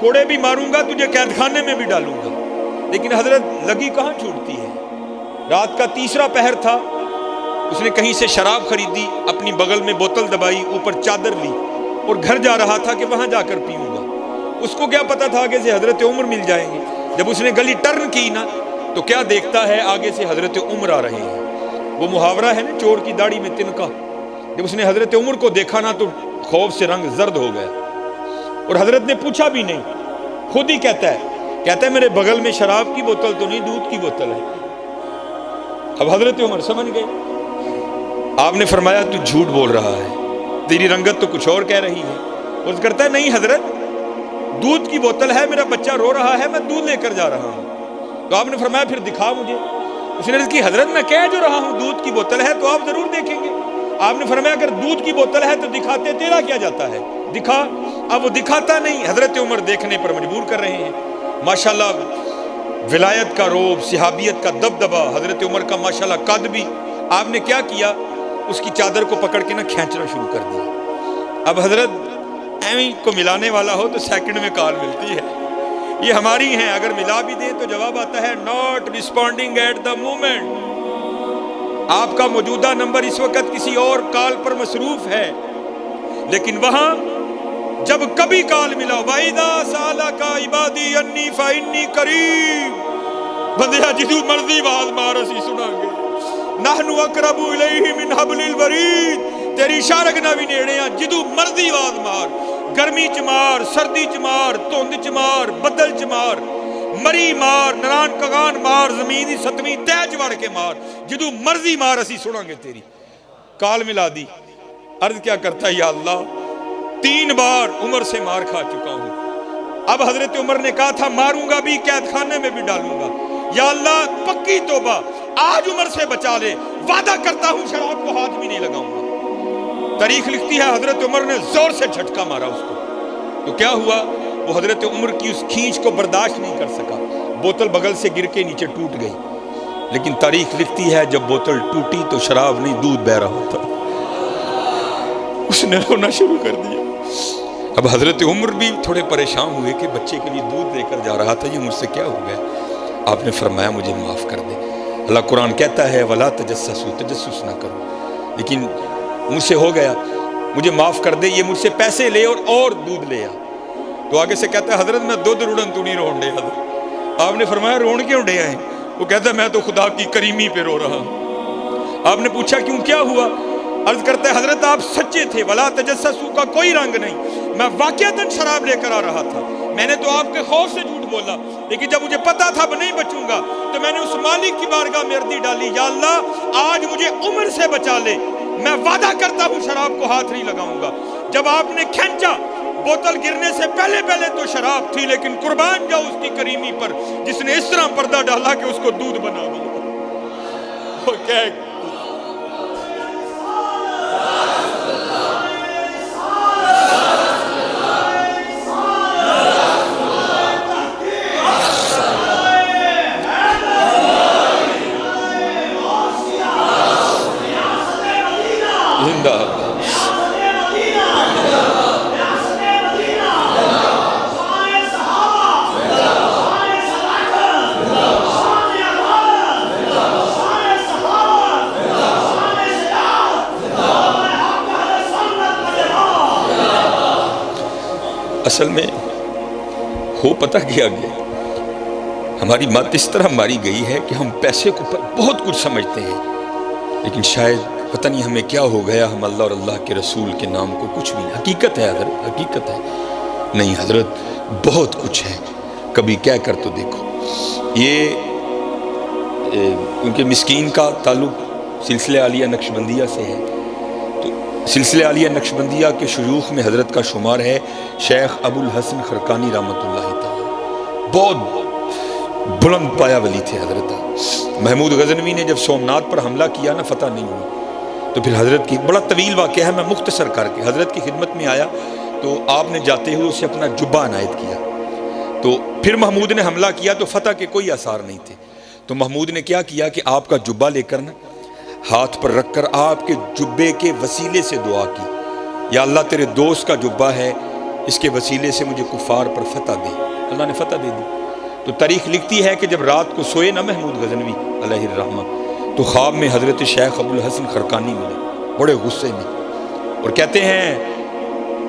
کوڑے بھی ماروں گا، تجھے قید خانے میں بھی ڈالوں گا۔ لیکن حضرت لگی کہاں چھوڑتی ہے۔ رات کا 3را پہر تھا، اس نے کہیں سے شراب خریدی، اپنی بغل میں بوتل دبائی، اوپر چادر لی اور گھر جا رہا تھا کہ وہاں جا کر پیوں گا۔ اس کو کیا پتا تھا آگے سے حضرت عمر مل جائیں گے۔ جب اس نے گلی ٹرن کی نا تو کیا دیکھتا ہے، آگے سے حضرت عمر آ رہے ہیں۔ وہ محاورہ ہے نا چور کی داڑھی میں تنکا، جب اس نے حضرت عمر کو دیکھا نا تو خوف سے رنگ زرد ہو گیا، اور حضرت نے پوچھا بھی نہیں، خود ہی کہتا ہے کہتا ہے میرے بغل میں شراب کی بوتل تو نہیں، دودھ کی بوتل ہے۔ اب حضرت عمر سمجھ گئے۔ آپ نے فرمایا تو جھوٹ بول رہا ہے، تیری رنگت تو کچھ اور کہہ رہی ہے۔ عرض کرتا ہے نہیں حضرت، دودھ کی بوتل ہے، میرا بچہ رو رہا ہے، میں دودھ لے کر جا رہا ہوں۔ تو آپ نے فرمایا پھر دکھا مجھے۔ اس نے عرض کی حضرت میں کہہ جو رہا ہوں دودھ کی بوتل ہے، تو آپ ضرور دیکھیں گے۔ آپ نے فرمایا اگر دودھ کی بوتل ہے تو دکھاتے تیرا کیا جاتا ہے، دکھا۔ اب وہ دکھاتا نہیں، حضرت عمر دیکھنے پر مجبور کر رہے ہیں۔ ماشاءاللہ ولایت کا روب، صحابیت کا دبدبا، حضرت عمر کا ماشاءاللہ قد بھی۔ آپ نے کیا کیا، اس کی چادر کو پکڑ کے کھینچنا شروع کر دیا۔ اب حضرت ایویں کو ملانے والا ہو تو سیکنڈ میں کال ملتی ہے، یہ ہماری ہیں، اگر ملا بھی دیں تو جواب آتا ہے not responding at the moment. آپ کا موجودہ نمبر اس وقت کسی اور کال پر مصروف ہے، لیکن وہاں جب کبھی کال ملا وَإِذَا سَأَلَكَ عِبَادِي عَنِّي فَإِنِّي قَرِيبٌ، بندیا جدوں مرضی آواز مار اسی سناں گے، نحن اقرب الیہ من حبل الورید، تیری شارگنا بھی نیڑے ہیں، جدوں مرضی آواز مار، گرمی چ مار، سردی چ مار، دھند چ مار، بدل چ مار، مری مار، نران کگان مار، زمین دی ستویں تہ چ وڑ کے مار، جدوں مرضی مار اسی سناں گے تیری۔ کال ملا دی، عرض کیا کرتا ہے یا اللہ 3 بار عمر سے مار کھا چکا ہوں، اب حضرت عمر نے کہا تھا ماروں گا بھی، قید خانے میں بھی ڈالوں گا، یا اللہ پکی توبہ آج عمر سے بچا لے، وعدہ کرتا ہوں شراب کو ہاتھ بھی نہیں لگاؤں گا۔ تاریخ لکھتی ہے حضرت عمر نے زور سے جھٹکا مارا اس کو، تو کیا ہوا، وہ حضرت عمر کی اس کھینچ کو برداشت نہیں کر سکا، بوتل بغل سے گر کے نیچے ٹوٹ گئی۔ لیکن تاریخ لکھتی ہے جب بوتل ٹوٹی تو شراب نہیں دودھ بہ رہا تھا، اس نے رونا شروع کر دیا۔ اب حضرت عمر بھی تھوڑے پریشان ہوئے کہ بچے کے لیے دودھ لے کر جا رہا تھا، یہ مجھ سے کیا ہو گیا۔ آپ نے فرمایا مجھے معاف کر دے، اللہ قرآن کہتا ہے وَلَا تَجَسَّسُوا، تجسس نہ کرو، لیکن مجھ سے ہو گیا، مجھے معاف کر دے، یہ مجھ سے پیسے لے اور دودھ لے آ۔ تو آگے سے کہتا ہے حضرت میں دودھ روڑن تو نہیں رون ڈے حضرت۔ آپ نے فرمایا رون کیوں ڈے آئے؟ وہ کہتا ہے میں تو خدا کی کریمی پہ رو رہا ہوں۔ آپ نے پوچھا کیوں، کیا ہوا؟ عرض کرتا ہے حضرت آپ سچے تھے، ولا تجسسوا کا کوئی رنگ نہیں، میں واقعتاً شراب لے کر آ رہا تھا، میں نے تو آپ کے خوف سے جھوٹ بولا، لیکن جب مجھے پتا تھا میں نہیں بچوں گا تو میں نے اس مالک کی بارگاہ میں عرضی ڈالی، یا اللہ آج مجھے عمر سے بچا لے، میں وعدہ کرتا ہوں شراب کو ہاتھ نہیں لگاؤں گا۔ جب آپ نے کھینچا، بوتل گرنے سے پہلے تو شراب تھی، لیکن قربان جاؤ اس کی کریمی پر جس نے اس طرح پردہ ڈالا کہ اس کو دودھ بنا دیا۔ وہ کہہ زندہ اصل میں ہو پتہ کیا گیا، ہماری مت اس طرح ماری گئی ہے کہ ہم پیسے کو بہت کچھ سمجھتے ہیں، لیکن شاید پتہ نہیں ہمیں کیا ہو گیا، ہم اللہ اور اللہ کے رسول کے نام کو کچھ بھی نہیں۔ حقیقت ہے حضرت، حقیقت ہے نہیں حضرت، بہت کچھ ہے، کبھی کہہ کر تو دیکھو۔ یہ کیونکہ مسکین کا تعلق سلسلہ عالیہ نقشبندیہ سے ہے، تو سلسلہ عالیہ نقشبندیہ کے شیوخ میں حضرت کا شمار ہے شیخ ابو الحسن خرقانی رحمۃ اللہ تعالی، بہت بلند پایا ولی تھے حضرت۔ محمود غزنوی نے جب سومنات پر حملہ کیا نا، فتح نہیں ہوئی، تو پھر حضرت کی بڑا طویل واقعہ ہے، میں مختصر کر کے حضرت کی خدمت میں آیا تو آپ نے جاتے ہوئے اسے اپنا جبہ عنایت کیا، تو پھر محمود نے حملہ کیا تو فتح کے کوئی آثار نہیں تھے، تو محمود نے کیا کیا کہ آپ کا جبہ لے کر نا ہاتھ پر رکھ کر آپ کے جبے کے وسیلے سے دعا کی، یا اللہ تیرے دوست کا جبہ ہے، اس کے وسیلے سے مجھے کفار پر فتح دے۔ اللہ نے فتح دے دی۔ تو تاریخ لکھتی ہے کہ جب رات کو سوئے نا محمود غزنوی علیہ الرحمہ، تو خواب میں حضرت شیخ ابو الحسن خرقانی ملے بڑے غصے میں، اور کہتے ہیں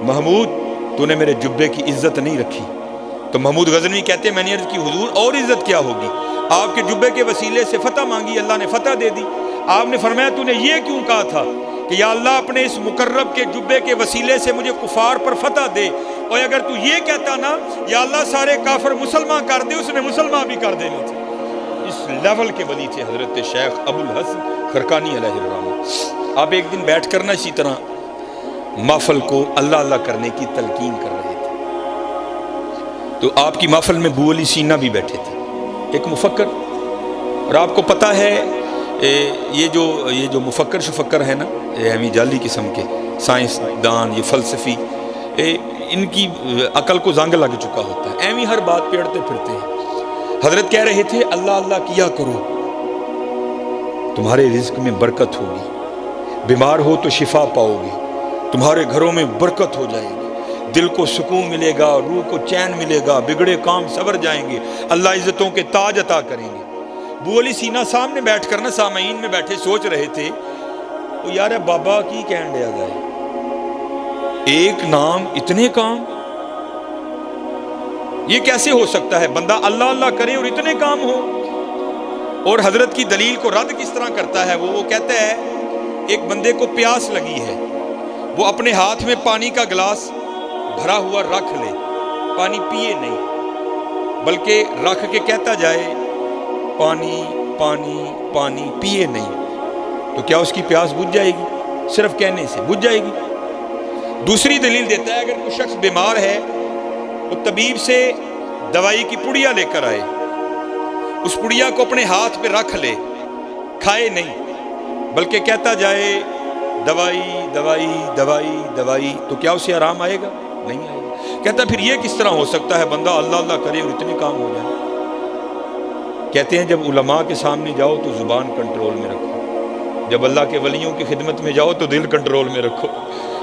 محمود تو نے میرے جبے کی عزت نہیں رکھی۔ تو محمود غزنوی کہتے ہیں میں نے عرض کی حضور اور عزت کیا ہوگی، آپ کے جبے کے وسیلے سے فتح مانگی، اللہ نے فتح دے دی۔ آپ نے فرمایا تو نے یہ کیوں کہا تھا کہ یا اللہ اپنے اس مقرب کے جبے کے وسیلے سے مجھے کفار پر فتح دے، اور اگر تو یہ کہتا نا یا اللہ سارے کافر مسلمان کر دے، اس نے مسلمان بھی کر دینے تھے۔ اس لیول کے ولی تھے حضرت شیخ ابو الحسن خرقانی علیہ الرحمہ۔ آپ ایک دن بیٹھ کر نا اسی طرح محفل کو اللہ اللہ کرنے کی تلقین کر رہے تھے، تو آپ کی محفل میں ابو علی سینا بھی بیٹھے تھے، ایک مفکر۔ اور آپ کو پتہ ہے یہ جو مفکر شفکر ہے نا، اہمی جعلی قسم کے سائنس دان، یہ فلسفی، ان کی عقل کو زنگ لگ چکا ہوتا ہے، ایویں ہر بات پیڑتے پھرتے ہیں۔ حضرت کہہ رہے تھے اللہ اللہ کیا کرو، تمہارے رزق میں برکت ہوگی، بیمار ہو تو شفا پاؤ گے، تمہارے گھروں میں برکت ہو جائے گی، دل کو سکون ملے گا، روح کو چین ملے گا، بگڑے کام سور جائیں گے، اللہ عزتوں کے تاج عطا کریں گے۔ ابو علی سینا سامنے بیٹھ کر نا سامعین میں بیٹھے سوچ رہے تھے، وہ یار بابا کی کہن دیا جائے، ایک نام اتنے کام، یہ کیسے ہو سکتا ہے؟ بندہ اللہ اللہ کرے اور اتنے کام ہو۔ اور حضرت کی دلیل کو رد کس طرح کرتا ہے وہ کہتا ہے ایک بندے کو پیاس لگی ہے، وہ اپنے ہاتھ میں پانی کا گلاس بھرا ہوا رکھ لے، پانی پیے نہیں بلکہ رکھ کے کہتا جائے پانی پانی پانی، پیے نہیں، تو کیا اس کی پیاس بجھ جائے گی؟ صرف کہنے سے بجھ جائے گی۔ دوسری دلیل دیتا ہے اگر کوئی شخص بیمار ہے، وہ طبیب سے دوائی کی پڑیا لے کر آئے، اس پڑیا کو اپنے ہاتھ پہ رکھ لے، کھائے نہیں بلکہ کہتا جائے دوائی دوائی دوائی دوائی، تو کیا اسے آرام آئے گا؟ نہیں آئے گا۔ کہتا پھر یہ کس طرح ہو سکتا ہے بندہ اللہ اللہ کرے اور اتنے کام ہو جائے؟ کہتے ہیں جب علماء کے سامنے جاؤ تو زبان کنٹرول میں رکھو، جب اللہ کے ولیوں کی خدمت میں جاؤ تو دل کنٹرول میں رکھو،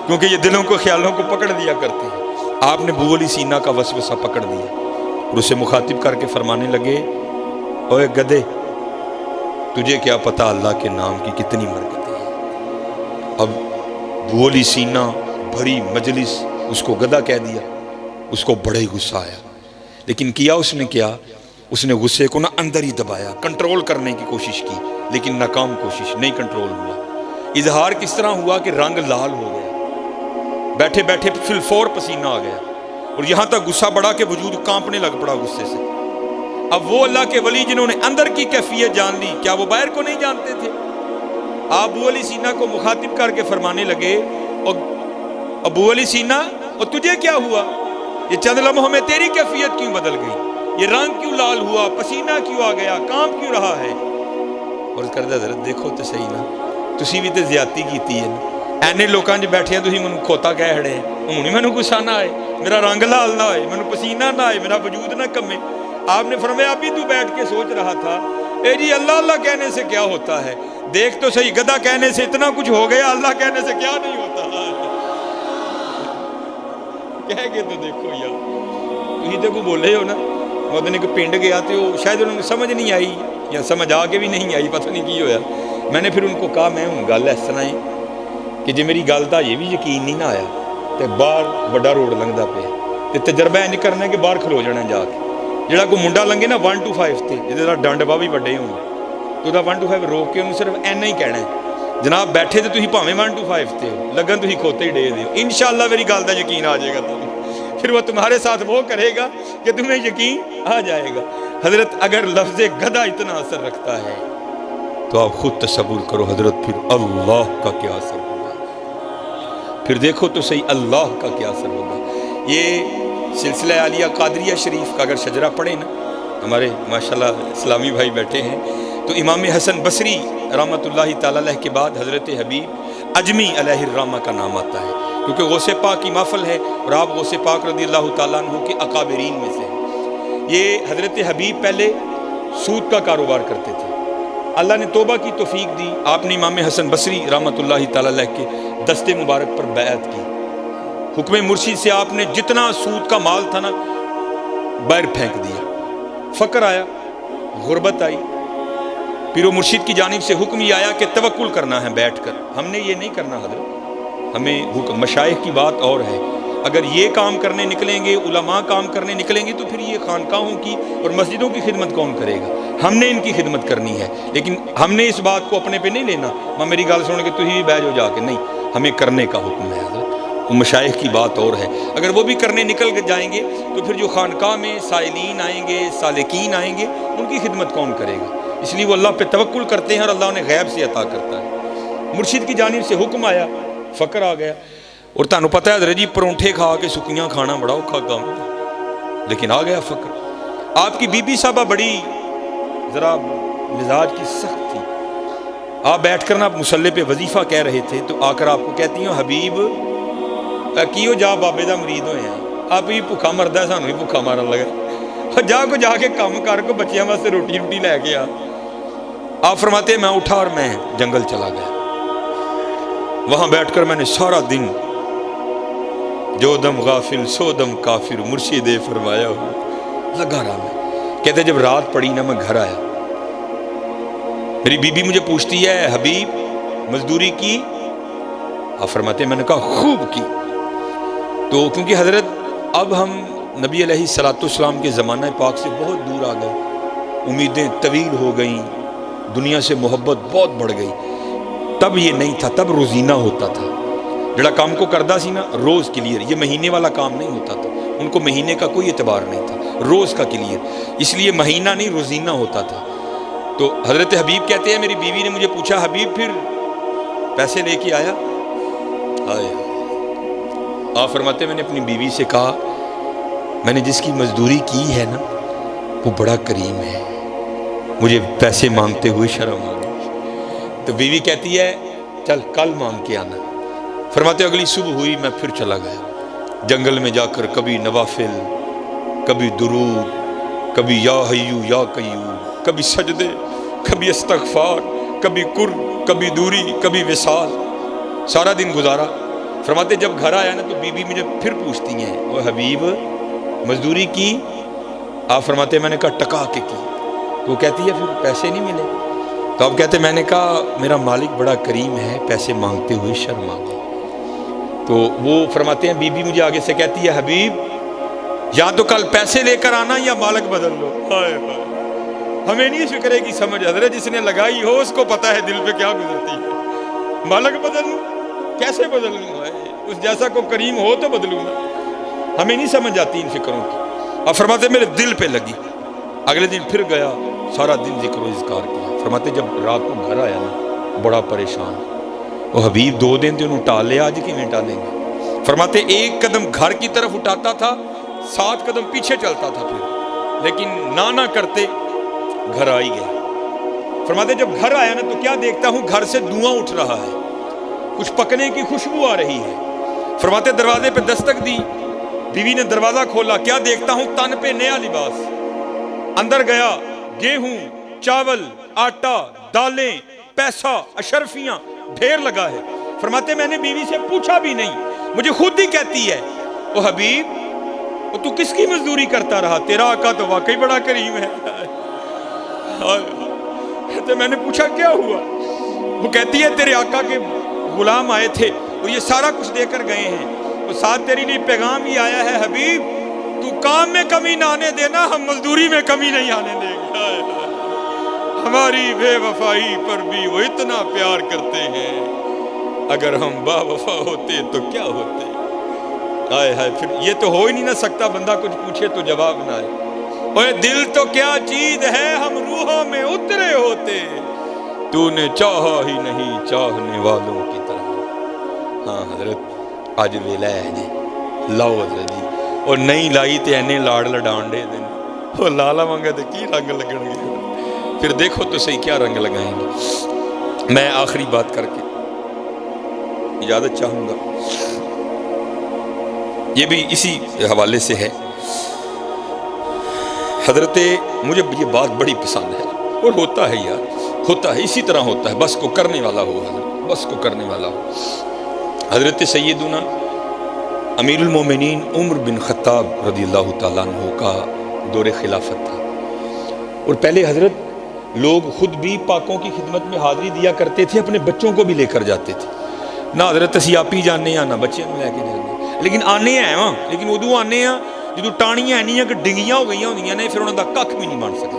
کیونکہ یہ دلوں کو خیالوں کو پکڑ دیا کرتے ہیں۔ آپ نے ابو علی سینا کا وسوسہ پکڑ دیا اور اسے مخاطب کر کے فرمانے لگے، اوے گدھے، تجھے کیا پتہ اللہ کے نام کی کتنی برکتیں ہیں۔ اب ابو علی سینا بھری مجلس اس کو گدھا کہہ دیا، اس کو بڑا ہی غصہ آیا، لیکن کیا اس نے کیا؟ اس نے غصے کو نہ اندر ہی دبایا، کنٹرول کرنے کی کوشش کی، لیکن ناکام کوشش، نہیں کنٹرول ہوا۔ اظہار کس طرح ہوا کہ رنگ لال ہو گیا، بیٹھے بیٹھے فی الفور پسینہ آ گیا، اور یہاں تک غصہ بڑھا کہ وجود کانپنے لگ پڑا غصے سے۔ اب وہ اللہ کے ولی جنہوں نے اندر کی کیفیت جان لی، کیا وہ باہر کو نہیں جانتے تھے؟ ابو علی سینا کو مخاطب کر کے فرمانے لگے، ابو علی سینا، اور تجھے کیا ہوا؟ یہ چند لمحوں میں تیری کیفیت کیوں بدل گئی؟ یہ رنگ کیوں لال ہوا؟ پسینہ کیوں آ گیا؟ کام کیوں رہا ہے؟ اور کردہ حضرت دیکھو تو صحیح نا، تسی بھی تے زیادتی کیتی ہے نا، اینے لوکاں جو بیٹھے ہیں تسی منو کھوتا کہہ ہڑے ہیں، ہونی منو غصہ نہ آئے، میرا رنگ لال نہ آئے، منو پسینہ نہ آئے، میرا وجود نہ کمے۔ آپ نے فرمایا ابھی تو بیٹھ کے سوچ رہا تھا، اے جی اللہ اللہ کہنے سے کیا ہوتا ہے؟ دیکھ تو صحیح، گدھا کہنے سے اتنا کچھ ہو گیا، اللہ کہنے سے کیا نہیں ہوتا؟ کہہ کے تو دیکھو یار، تھی تو کو بولے ہو نا، وہ دن ایک پنڈ گیا تو شاید انہوں نے سمجھ نہیں آئی یا سمجھ آ کے بھی نہیں آئی، پتہ نہیں کی ہویا۔ میں نے پھر ان کو کہا میں ہوں گل اس طرح ہے کہ جی میری گل کا یہ بھی یقین نہیں نہ آیا تو باہر بڑا روڈ لنگتا پیا تو تجربہ انج کرنا ہے کہ باہر کھلو جانا جا کے، جہاں کوئی منڈا لنگے نا 1 to 5 تے جہاں ڈنڈ باہ بھی وڈے ہوں تو 1 to 5 روک کے انہوں صرف اینا ہی کہنا ہے، جناب بیٹھے تو تھی پاویں 1 to 5 تے ہو، لگن تھی کھوتے ہی ڈے دیو، انشاءاللہ میری گل کا یقین آ جائے گا تمہیں، پھر وہ تمہارے ساتھ وہ کرے گا کہ تمہیں یقین آ جائے گا۔ حضرت اگر لفظ گدھا اتنا اثر رکھتا ہے تو آپ خود تصور کرو حضرت پھر اللہ کا کیا اثر ہوگا، پھر دیکھو تو صحیح اللہ کا کیا اثر ہوگا۔ یہ سلسلہ عالیہ قادریہ شریف کا اگر شجرہ پڑھیں نا، ہمارے ماشاءاللہ اسلامی بھائی بیٹھے ہیں، تو امام حسن بصری رحمۃ اللہ تعالیٰ علیہ کے بعد حضرت حبیب اجمی علیہ الرحمہ کا نام آتا ہے، کیونکہ غوث پاک کی محفل ہے اور آپ غوث پاک رضی اللہ تعالیٰ عنہ کے اکابرین میں سے ہیں۔ یہ حضرت حبیب پہلے سود کا کاروبار کرتے تھے، اللہ نے توبہ کی توفیق دی، آپ نے امام حسن بصری رحمۃ اللہ تعالیٰ علیہ کے دستے مبارک پر بیعت کی، حکم مرشد سے آپ نے جتنا سود کا مال تھا نا باہر پھینک دیا، فقر آیا، غربت آئی، پیر و مرشد کی جانب سے حکم یہ آیا کہ توکل کرنا ہے بیٹھ کر، ہم نے یہ نہیں کرنا حضرت، ہمیں حکم مشائخ کی بات اور ہے، اگر یہ کام کرنے نکلیں گے، علماء کام کرنے نکلیں گے تو پھر یہ خانقاہوں کی اور مسجدوں کی خدمت کون کرے گا؟ ہم نے ان کی خدمت کرنی ہے، لیکن ہم نے اس بات کو اپنے پہ نہیں لینا، میں میری گل سن کے تھی بھی بیٹھ جاؤ جا کے، نہیں، ہمیں کرنے کا حکم ہے حضرت، مشائخ کی بات اور ہے. اگر وہ بھی کرنے نکل جائیں گے تو پھر جو خانقاہ میں سائلین آئیں گے، سالکین آئیں گے، ان کی خدمت کون کرے گا؟ اس لیے وہ اللہ پہ توکل کرتے ہیں اور اللہ انہیں غیب سے عطا کرتا ہے. مرشد کی جانب سے حکم آیا، فقر آ گیا. اور تانوں پتہ ہے حضرت جی پرونٹھے کھا کے سکیاں کھانا بڑا اوکھا کام ہے، لیکن آ گیا فقر. آپ کی بی بی صاحبہ بڑی ذرا مزاج کی سخت تھی. آپ بیٹھ کر نا مصلے پہ وظیفہ کہہ رہے تھے تو آ کر آپ کو کہتی ہیں حبیب کیوں جا بابے دا مرید ہوئے ہیں، آپ ہی بھوکا مرد ہے، سانو ہی بھوکا مارن لگا، جا کے کام کر کو بچیاں واسطے روٹی لے کے آ. آپ فرماتے ہیں میں اٹھا اور میں جنگل چلا گیا. وہاں بیٹھ کر میں نے سارا دن جو دم غافل سو دم کافر مرشد فرمایا ہو لگا رہا. میں کہتے جب رات پڑی نا میں گھر آیا، میری بی بی مجھے پوچھتی ہے حبیب مزدوری کی؟ آپ فرماتے ہیں میں نے کہا خوب کی. تو کیونکہ حضرت اب ہم نبی علیہ الصلوۃ والسلام کے زمانہ پاک سے بہت دور آ گئے، امیدیں طویل ہو گئیں، دنیا سے محبت بہت بڑھ گئی. تب یہ نہیں تھا، تب روزینہ ہوتا تھا. جڑا کام کو کردہ سی نا روز کلیئر، یہ مہینے والا کام نہیں ہوتا تھا. ان کو مہینے کا کوئی اعتبار نہیں تھا، روز کا کلیئر. اس لیے مہینہ نہیں روزینہ ہوتا تھا. تو حضرت حبیب کہتے ہیں میری بیوی نے مجھے پوچھا حبیب پھر پیسے لے کے آیا؟ آئے. آپ فرماتے ہیں میں نے اپنی بیوی سے کہا میں نے جس کی مزدوری کی ہے نا وہ بڑا کریم ہے، مجھے پیسے مانگتے ہوئے شرم آ گئی. تو بیوی کہتی ہے چل کل مانگ کے آنا. فرماتے اگلی صبح ہوئی میں پھر چلا گیا جنگل میں. جا کر کبھی نوافل، کبھی درود، کبھی یا حیو یا قیوم، کبھی سجدے، کبھی استغفار، کبھی قرب، کبھی دوری، کبھی وصال، سارا دن گزارا. فرماتے جب گھر آیا نا تو بی بی مجھے پھر پوچھتی ہیں وہ حبیب مزدوری کی؟ آپ فرماتے میں نے کہا ٹکا کے کی. تو وہ کہتی ہے پھر پیسے نہیں ملے؟ تو آپ کہتے میں نے کہا میرا مالک بڑا کریم ہے، پیسے مانگتے ہوئے شرم آ گئی. تو وہ فرماتے ہیں بی بی مجھے آگے سے کہتی ہے حبیب یا تو کل پیسے لے کر آنا یا مالک بدل لو. ہمیں نہیں فکرے کی سمجھ حضرت جس نے لگائی ہو اس کو پتا ہے دل پہ کیا گزرتی ہے. مالک بدل لوں کیسے بدل لوں؟ اس جیسا کو کریم ہو تو بدلوں گا. ہمیں نہیں سمجھ آتی ان فکروں کی. اور فرماتے میرے دل پہ لگی. اگلے دن پھر گیا، سارا دن ذکر و اذکار کیا. فرماتے جب رات کو گھر آیا نا بڑا پریشان. وہ حبیب 2 دن تینوں ٹال لیا، آج کیویں ٹالیں گے؟ فرماتے 1 قدم گھر کی طرف اٹھاتا تھا، 7 قدم پیچھے چلتا تھا پھر، لیکن نہ کرتے گھر آ ہی گیا. فرماتے جب گھر آیا نا تو کیا دیکھتا ہوں گھر سے دھواں اٹھ رہا ہے، کچھ پکنے کی خوشبو آ رہی ہے. فرماتے دروازے پہ دستک دی، بیوی نے دروازہ کھولا، کیا دیکھتا ہوں تن پہ نیا لباس. اندر گیا، گیہوں، چاول، آٹا، دالیں، پیسہ، اشرفیاں ڈھیر لگا ہے. فرماتے میں نے بیوی سے پوچھا بھی نہیں، مجھے خود ہی کہتی ہے او حبیب او تو کس کی مزدوری کرتا رہا؟ تیرا آقا تو واقعی بڑا کریم ہے. تو میں نے پوچھا کیا ہوا؟ وہ کہتی ہے تیرے آقا کے غلام آئے تھے اور یہ سارا کچھ دے کر گئے ہیں، اور ساتھ تیری لیے پیغام ہی آیا ہے حبیب تو کام میں کمی نہ آنے دینا، ہم مزدوری میں کمی نہیں آنے دیں گے. ہماری بے وفائی پر بھی وہ اتنا پیار کرتے ہیں، اگر ہم با وفا ہوتے تو کیا ہوتے. آئے ہائے پھر یہ تو ہو ہی نہیں نہ سکتا بندہ کچھ پوچھے تو جواب نہ آئے. اوے دل تو کیا چیز ہے ہم روحوں میں اترے ہوتے، تو نے چاہا ہی نہیں چاہنے والوں کی طرح. ہاں حضرت آج ویلا ہے جی لاؤ حضرت جی، اور نہیں لائی تے اینے لاڑ لڈان دے دن، وہ لالا مانگا تے کی رنگ لگن گے. پھر دیکھو تو صحیح کیا رنگ لگائیں گے. میں آخری بات کر کے اجازت چاہوں گا، یہ بھی اسی حوالے سے ہے. حضرت مجھے یہ بات بڑی پسند ہے، اور ہوتا ہے یار، ہوتا ہے اسی طرح ہوتا ہے، بس کو کرنے والا ہو حضرت، بس کو کرنے والا ہو. حضرت سیدنا امیر المومنین عمر بن خطاب رضی اللہ تعالیٰ عنہ کا دور خلافت تھا، اور پہلے حضرت لوگ خود بھی پاکوں کی خدمت میں حاضری دیا کرتے تھے، اپنے بچوں کو بھی لے کر جاتے تھے. نہ حضرت اسی آپ ہی جانے نہ بچے میں لے کے جانے، لیکن آنے ہیں وہاں، لیکن ادو آنے ہیں جدو ٹانیاں نہیں کہ ڈنگیاں ہو گئی ہوندیاں نے، پھر انہوں دا کھ بھی نہیں بن سکتا.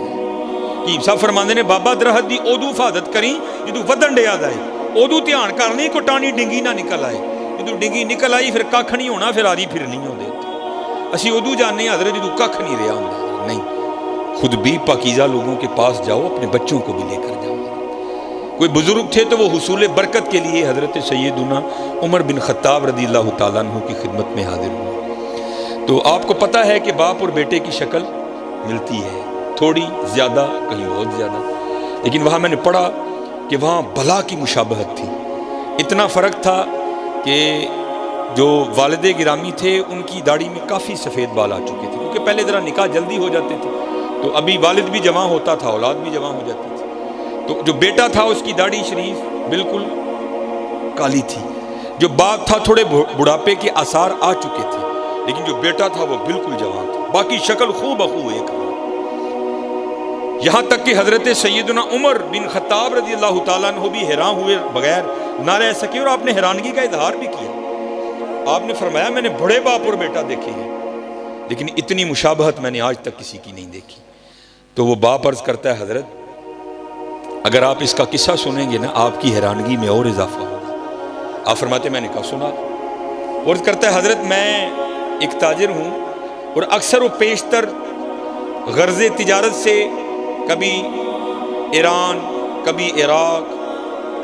حکیم صاحب فرماندے نے بابا درخت دی ادو حفاظت کریں جدو ودن ڈیا جائے، ادو دھیان کرنی کو ٹانی ڈنگی نہ نکل آئے. جدو ڈنگی نکل آئی پھر کھ نہیں ہونا، پھر آری پھر نہیں ہوندے اسی ادو جاننے حضرت جدو کھ نہیں رہا ہوں نہیں، خود بھی پاکیزہ لوگوں کے پاس جاؤ، اپنے بچوں کو بھی لے کر جاؤ۔ کوئی بزرگ تھے تو وہ حصول برکت کے لیے حضرت سیدنا عمر بن خطاب رضی اللہ تعالیٰ عنہ کی خدمت میں حاضر ہوئے۔ تو آپ کو پتہ ہے کہ باپ اور بیٹے کی شکل ملتی ہے، تھوڑی زیادہ، کہیں بہت زیادہ، لیکن وہاں میں نے پڑھا کہ وہاں بلا کی مشابہت تھی۔ اتنا فرق تھا کہ جو والد گرامی تھے ان کی داڑھی میں کافی سفید بال آ چکے تھے، کیونکہ پہلے ذرا نکاح جلدی ہو جاتے تھے، تو ابھی والد بھی جوان ہوتا تھا، اولاد بھی جوان ہو جاتی تھی۔ تو جو بیٹا تھا اس کی داڑھی شریف بالکل کالی تھی، جو باپ تھا تھوڑے بڑھاپے کے آثار آ چکے تھے، لیکن جو بیٹا تھا وہ بالکل جوان تھا، باقی شکل خوب بخو ایک۔ یہاں تک کہ حضرت سیدنا عمر بن خطاب رضی اللہ تعالیٰ عنہ بھی حیران ہوئے بغیر نہ رہ سکے، اور آپ نے حیرانگی کا اظہار بھی کیا۔ آپ نے فرمایا میں نے بڑے باپ اور بیٹا دیکھے ہیں، لیکن اتنی مشابہت میں نے آج تک کسی کی نہیں دیکھی۔ تو وہ باپ عرض کرتا ہے حضرت اگر آپ اس کا قصہ سنیں گے نا آپ کی حیرانگی میں اور اضافہ ہوگا۔ آپ فرماتے میں نے کہا سنا، اور عرض کرتا ہے حضرت میں ایک تاجر ہوں، اور اکثر و بیشتر غرض تجارت سے کبھی ایران، کبھی عراق،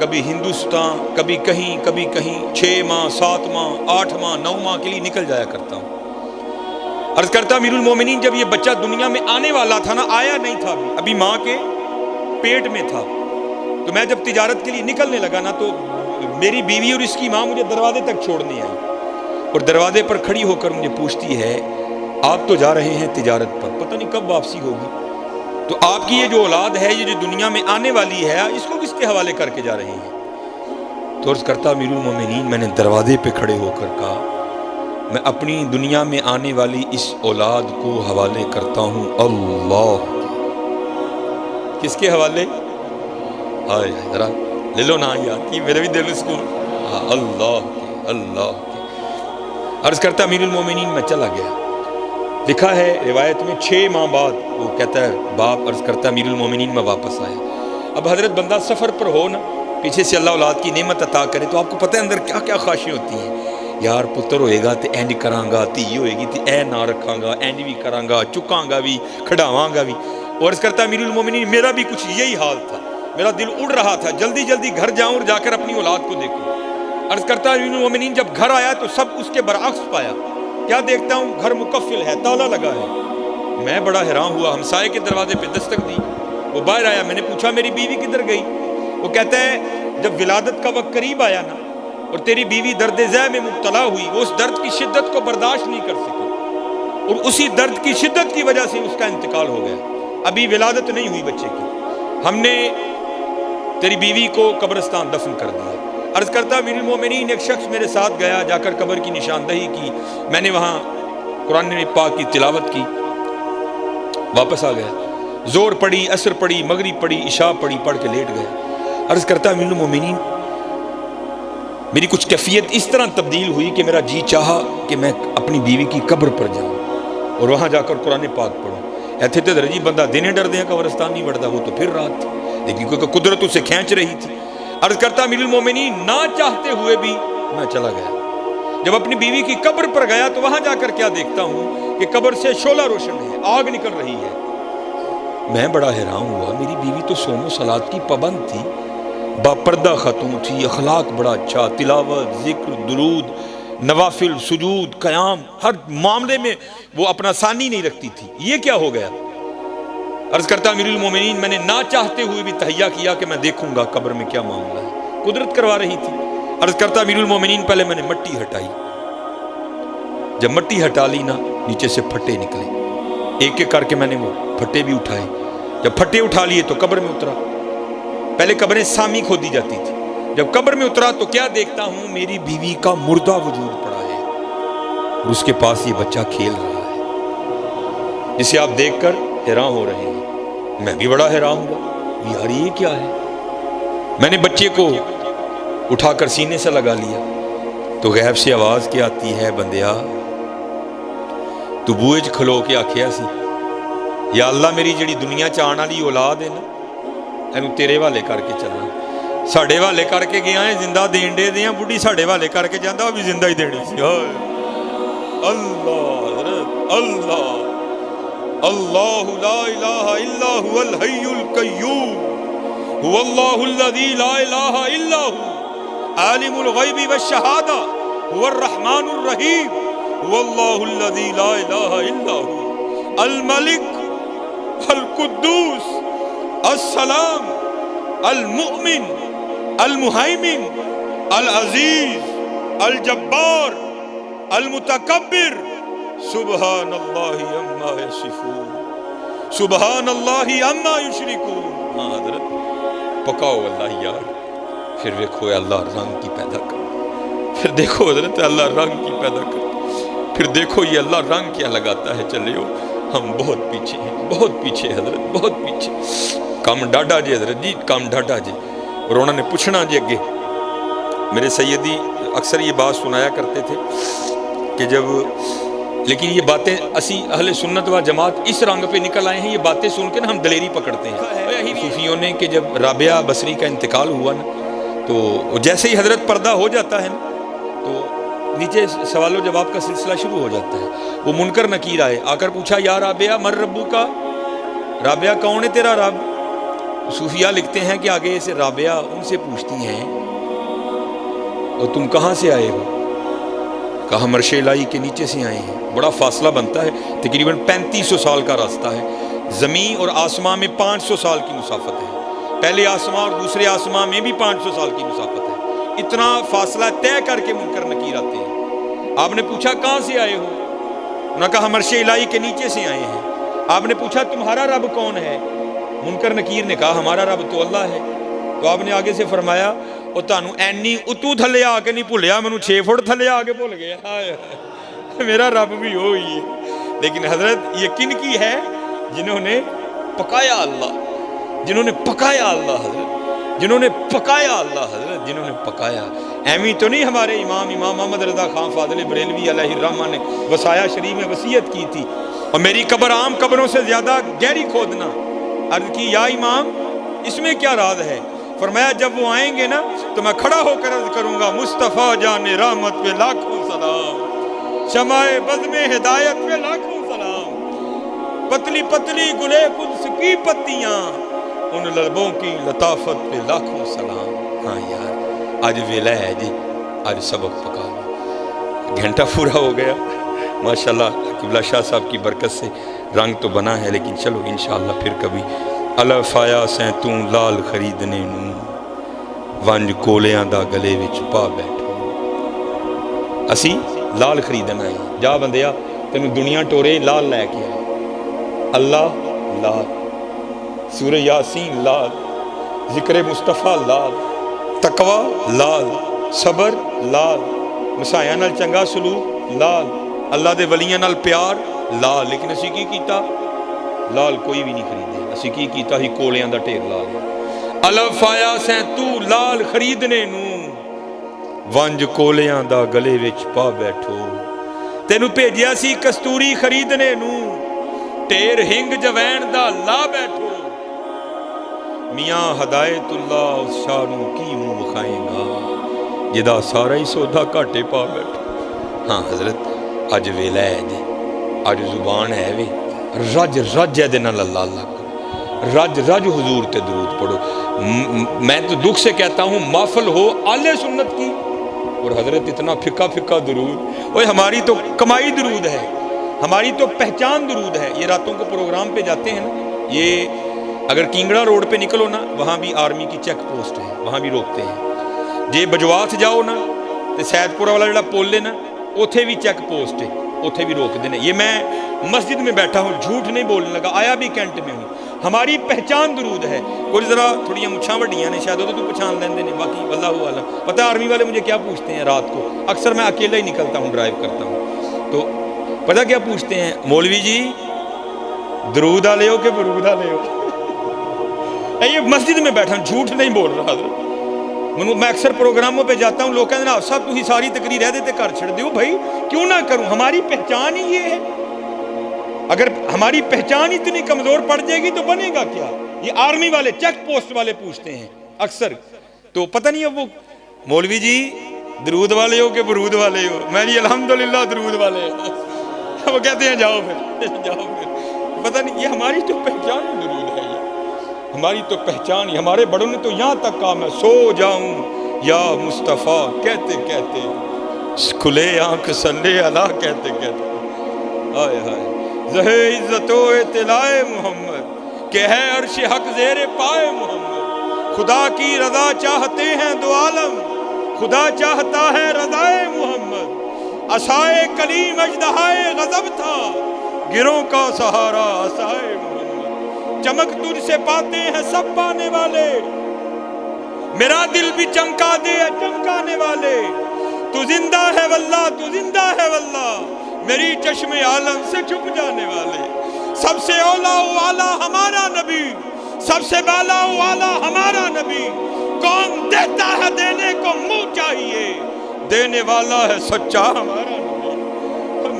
کبھی ہندوستان، کبھی کہیں 6 ماہ 7 ماہ 8 ماہ 9 ماہ کے لیے نکل جایا کرتا ہوں۔ عرض کرتا امیر المومنین جب یہ بچہ دنیا میں آنے والا تھا نا، آیا نہیں تھا ابھی ماں کے پیٹ میں تھا، تو میں جب تجارت کے لیے نکلنے لگا نا تو میری بیوی اور اس کی ماں مجھے دروازے تک چھوڑنے آئی، اور دروازے پر کھڑی ہو کر مجھے پوچھتی ہے آپ تو جا رہے ہیں تجارت پر، پتہ نہیں کب واپسی ہوگی، تو آپ کی یہ جو اولاد ہے، یہ جو دنیا میں آنے والی ہے، اس کو کس کے حوالے کر کے جا رہے ہیں؟ تو عرض کرتا امیر المومنین میں نے دروازے پہ کھڑے ہو کر کہا میں اپنی دنیا میں آنے والی اس اولاد کو حوالے کرتا ہوں اللہ کے۔ کس کے حوالے؟ آئے ذرا لے لو نا یاد کی، میرے بھی دل اس کو اللہ کے، اللہ کے۔ عرض کرتا امیر المومنین میں چلا گیا۔ لکھا ہے روایت میں 6 ماہ بعد وہ کہتا ہے باپ عرض کرتا امیر المومنین میں واپس آیا۔ اب حضرت بندہ سفر پر ہو نا، پیچھے سے اللہ اولاد کی نعمت عطا کرے تو آپ کو پتہ ہے اندر کیا کیا خواہشیں ہوتی ہیں، یار پتر ہوئے گا تے اینج کراں گا، تھی ہوئے گی تے اے نہ رکھاں گا، اینج بھی کراں گا، چکاں گا بھی، کھڑاواں گا بھی۔ اور عرض کرتا امیر المومنین میرا بھی کچھ یہی حال تھا، میرا دل اڑ رہا تھا جلدی جلدی گھر جاؤں اور جا کر اپنی اولاد کو دیکھوں۔ عرض کرتا امیر المومنین جب گھر آیا تو سب اس کے برعکس پایا، کیا دیکھتا ہوں گھر مقفل ہے، تالا لگا ہے۔ میں بڑا حیران ہوا، ہمسائے کے دروازے پہ دستک دی، وہ باہر آیا، میں نے پوچھا میری بیوی کدھر گئی؟ وہ کہتا ہے جب ولادت کا وقت قریب آیا نا اور تیری بیوی درد ذہ میں مبتلا ہوئی، وہ اس درد کی شدت کو برداشت نہیں کر سکی، اور اسی درد کی شدت کی وجہ سے اس کا انتقال ہو گیا۔ ابھی ولادت نہیں ہوئی بچے کی، ہم نے تیری بیوی کو قبرستان دفن کر دیا۔ عرض کرتا امیر المومنین ایک شخص میرے ساتھ گیا، جا کر قبر کی نشاندہی کی، میں نے وہاں قرآن پاک کی تلاوت کی، واپس آ گیا، زور پڑی، عصر پڑی، مغرب پڑی، عشاء پڑی، پڑھ کے لیٹ گیا۔ عرض کرتا امیر المومنین میری کچھ کیفیت اس طرح تبدیل ہوئی کہ میرا جی چاہا کہ میں اپنی بیوی کی قبر پر جاؤں اور وہاں جا کر قرآن پاک پڑھوں۔ ایتھے تے درجی بندہ دینے ڈر دیں قبرستان نہیں بڑھتا، وہ تو پھر رات تھی، لیکن کیونکہ قدرت اسے کھینچ رہی تھی۔ عرض کرتا امیر المومنین نہ چاہتے ہوئے بھی میں چلا گیا۔ جب اپنی بیوی کی قبر پر گیا تو وہاں جا کر کیا دیکھتا ہوں کہ قبر سے شعلہ روشن ہے، آگ نکل رہی ہے۔ میں بڑا حیران ہوا، میری بیوی تو صوم و صلات کی پابند تھی، باپردہ خاتون تھی، اخلاق بڑا اچھا، تلاوت، ذکر، درود، نوافل، سجود، قیام، ہر معاملے میں وہ اپنا ثانی نہیں رکھتی تھی، یہ کیا ہو گیا؟ عرض کرتا امیر المومنین میں نے نہ چاہتے ہوئے بھی تہیہ کیا کہ میں دیکھوں گا قبر میں کیا معاملہ ہے، قدرت کروا رہی تھی۔ عرض کرتا امیر المومنین پہلے میں نے مٹی ہٹائی، جب مٹی ہٹا لی نا نیچے سے پھٹے نکلے، ایک ایک کر کے میں نے وہ پھٹے بھی اٹھائے، جب پھٹے اٹھا لیے تو قبر میں اترا۔ پہلے قبریں سامی کھودی جاتی تھی، جب قبر میں اترا تو کیا دیکھتا ہوں میری بیوی کا مردہ وجود پڑا ہے اور اس کے پاس یہ بچہ کھیل رہا ہے جسے آپ دیکھ کر حیران ہو رہے ہیں۔ میں بھی بڑا حیران ہوا، یار یہ کیا ہے؟ میں نے بچے کو اٹھا کر سینے سے لگا لیا تو غیب سے آواز کیا آتی ہے، بندیا تو بوئے کھلو کے آکھیا سی یا اللہ میری جڑی دنیا چ آن والی اولاد ہے نا اینو تیرے والے کر کے چلنا۔ ساڑے والے کر کے گیا ہے زندہ دین دے دیا بڑھی ساڑے والے کر کے جاندہ وہ بھی زندہ ہی دینی سی اللہ حضرت اللہ اللہ لا الہ الا هو الحی القیوم هو اللہ الذی لا الہ الا هو عالم الغیب والشہادہ هو الرحمن الرحیم هو اللہ الذی لا الہ الا هو الملک القدوس السلام المؤمن المہیمن العزیز الجبار المتکبر سبحان اللہ عما یصفون سبحان اللہ عما یشرکون. ہاں حضرت پکاؤ اللہ یار، پھر دیکھو اللہ رنگ کی پیدا کر، پھر دیکھو حضرت اللہ رنگ کی پیدا کر، پھر دیکھو یہ اللہ رنگ کیا لگاتا ہے. چلے ہو ہم بہت پیچھے ہیں، بہت پیچھے حضرت، بہت پیچھے. کام ڈاڈا جی حضرت جی، کام ڈاڈا جی. اور انہوں نے پوچھنا جی اگے میرے سیدی اکثر یہ بات سنایا کرتے تھے کہ جب، لیکن یہ باتیں اسی اہل سنت و جماعت اس رنگ پہ نکل آئے ہیں، یہ باتیں سن کے نا ہم دلیری پکڑتے ہیں. صوفیوں نے کہ جب رابعہ بصری کا انتقال ہوا نا تو جیسے ہی حضرت پردہ ہو جاتا ہے نا تو نیچے سوال و جواب کا سلسلہ شروع ہو جاتا ہے. وہ منکر نکیر آئے، آ کر پوچھا یا رابعہ مر ربو کا، رابعہ کون ہے تیرا رب؟ صوفیہ لکھتے ہیں کہ آگے سے رابعہ ان سے پوچھتی ہیں اور تم کہاں سے آئے ہو؟ کہا مرش الہی کے نیچے سے آئے ہیں. بڑا فاصلہ بنتا ہے، تقریباً 3500 سال کا راستہ ہے. زمین اور آسمان میں 500 سال کی مسافت ہے، پہلے آسمان اور دوسرے آسمان میں بھی 500 سال کی مسافت ہے. اتنا فاصلہ طے کر کے منکر نکیر آتے ہیں. آپ نے پوچھا کہاں سے آئے ہو؟ انہوں نے کہا مرش الہی کے نیچے سے آئے ہیں. آپ نے پوچھا تمہارا رب کون ہے؟ منکر نکیر نے کہا ہمارا رب تو اللہ ہے. تو آپ نے آگے سے فرمایا او تانوں اینی اتو تھلے آ کے نہیں بھولیا، مینوں 6 فٹ تھلے آ کے بھول گیا. میرا رب بھی وہی ہے. لیکن حضرت یہ کن کی ہے؟ جنہوں نے پکایا اللہ، جنہوں نے پکایا اللہ حضرت، جنہوں نے پکایا اللہ حضرت، جنہوں نے پکایا. ایمی تو نہیں ہمارے امام محمد رضا خان فاضل بریلوی علیہ الرحمہ نے وصایا شریف میں وصیت کی تھی، اور میری قبر عام قبروں سے زیادہ گہری کھودنا. عرض کی یا امام اس میں کیا راز ہے؟ فرمایا جب وہ آئیں گے نا تو میں کھڑا ہو کر عرض کروں گا مصطفیٰ جان رحمت پہ لاکھوں سلام، شمع بزم ہدایت پہ لاکھوں سلام، پتلی پتلی گلے قدس کی پتیاں ان لبوں کی لطافت پہ لاکھوں سلام. ہاں یار آج ویلا ہے جی، آج سبق پکا لو. گھنٹہ پورا ہو گیا ماشاءاللہ. قبلہ شاہ صاحب کی برکت سے رنگ تو بنا ہے، لیکن چلو انشاءاللہ پھر کبھی. الف آیا سیں توں لال خریدنے نوں، ونج کولیاں دا گلے وچ پا بیٹھو. اسی لال خریدنا ہے. جا بندیا تینوں دنیا ٹورے لال لے کے آئے. اللہ لال، سورہ یاسین لال، ذکر مصطفیٰ لال، تقوی لال، صبر لال، مسایاں نال چنگا سلوک لال، اللہ دے ولیاں نال پیار لال. لیکن اسی کی کیتا؟ لال کوئی بھی نہیں خریدے. اسی کی کیتا ہی کولیاں دا ٹھیر لال. الف آیا سیں تو لال خریدنے نوں، ونج کولیاں دا گلے وچ پا بیٹھو. تینوں بھیجیا سی کستوری خریدنے نوں، ٹھیر ہنگ جوین دا لا بیٹھو. میاں ہدایت اللہ اس شاہ نوں کی منہ بکھائیں گا جدا سارا ہی سودا گھاٹے پا بیٹھو. ہاں حضرت اج ویلا ہے جی، اج زبان ہے وی رج رج ہے دینا اللہ اللہ کرو، رج رج حضور تے درود پڑھو. میں تو دکھ سے کہتا ہوں محفل ہو آل سنت کی اور حضرت اتنا پھکا پھکا درود. اوہ ہماری تو کمائی درود ہے، ہماری تو پہچان درود ہے. یہ راتوں کو پروگرام پہ جاتے ہیں نا، یہ اگر کینگڑا روڈ پہ نکلو نا وہاں بھی آرمی کی چیک پوسٹ ہے، وہاں بھی روکتے ہیں. جے بجوات جاؤ نا تے سید پورہ والا جڑا پول ہے نا اوتھے بھی چیک پوسٹ ہے، اوتھے بھی روک دینے. یہ میں مسجد میں بیٹھا ہوں، جھوٹ نہیں بولنے لگا، آیا بھی کینٹ میں ہوں. ہماری پہچان درود ہے. کوئی ذرا تھوڑیاں مچھاں وڈیاں نے شاید تو پہچان لیندے نے، باقی واللہ اعلم. پتہ ہے آرمی والے مجھے کیا پوچھتے ہیں رات کو؟ اکثر میں اکیلا ہی نکلتا ہوں، ڈرائیو کرتا ہوں، تو پتہ کیا پوچھتے ہیں؟ مولوی جی درود آ لے ہو کہ برود آ لے ہو؟ یہ مسجد میں بیٹھا ہوں، جھوٹ نہیں بول رہا حضرت. میں اکثر پروگراموں پہ جاتا ہوں، لوگ کہتے ہیں صاحب تھی ساری تقریر رہ دیتے کر چھڑ دیو. بھائی کیوں نہ کروں؟ ہماری پہچان ہی یہ ہے. اگر ہماری پہچان اتنی کمزور پڑ جائے گی تو بنے گا کیا؟ یہ آرمی والے چیک پوسٹ والے پوچھتے ہیں اکثر تو پتہ نہیں اب وہ مولوی جی درود والے ہو کہ برود والے ہو، میں جی الحمدللہ درود والے ہیں۔ وہ کہتے ہیں جاؤ پھر جاؤ پھر، پتہ نہیں یہ ہماری تو پہچان ہی درود ہے، یہ ہماری تو پہچان ہی۔ ہمارے بڑوں نے تو یہاں تک کہا میں سو جاؤں یا مصطفیٰ کہتے کہتے، کھلے آنکھ صلی اللہ کہتے کہتے، ہائے ہائے زہے عزت و اطلاع محمد کہ ہے عرش حق زیر پائے محمد، خدا کی رضا چاہتے ہیں دو عالم، خدا چاہتا ہے رضائے محمد، عصائے کلیم اژدہائے غضب تھا، گروں کا سہارا عصائے محمد، چمک تجھ سے پاتے ہیں سب پانے والے، میرا دل بھی چمکا دے چمکانے والے، تو زندہ ہے واللہ تو زندہ ہے واللہ، میری چشم عالم سے چھپ جانے والے، سب سے اولا و اعلیٰ ہمارا نبی، سب سے بالا و اعلیٰ ہمارا نبی، کون دیتا ہے دینے کو منہ چاہیے، دینے والا ہے سچا ہمارا نبی،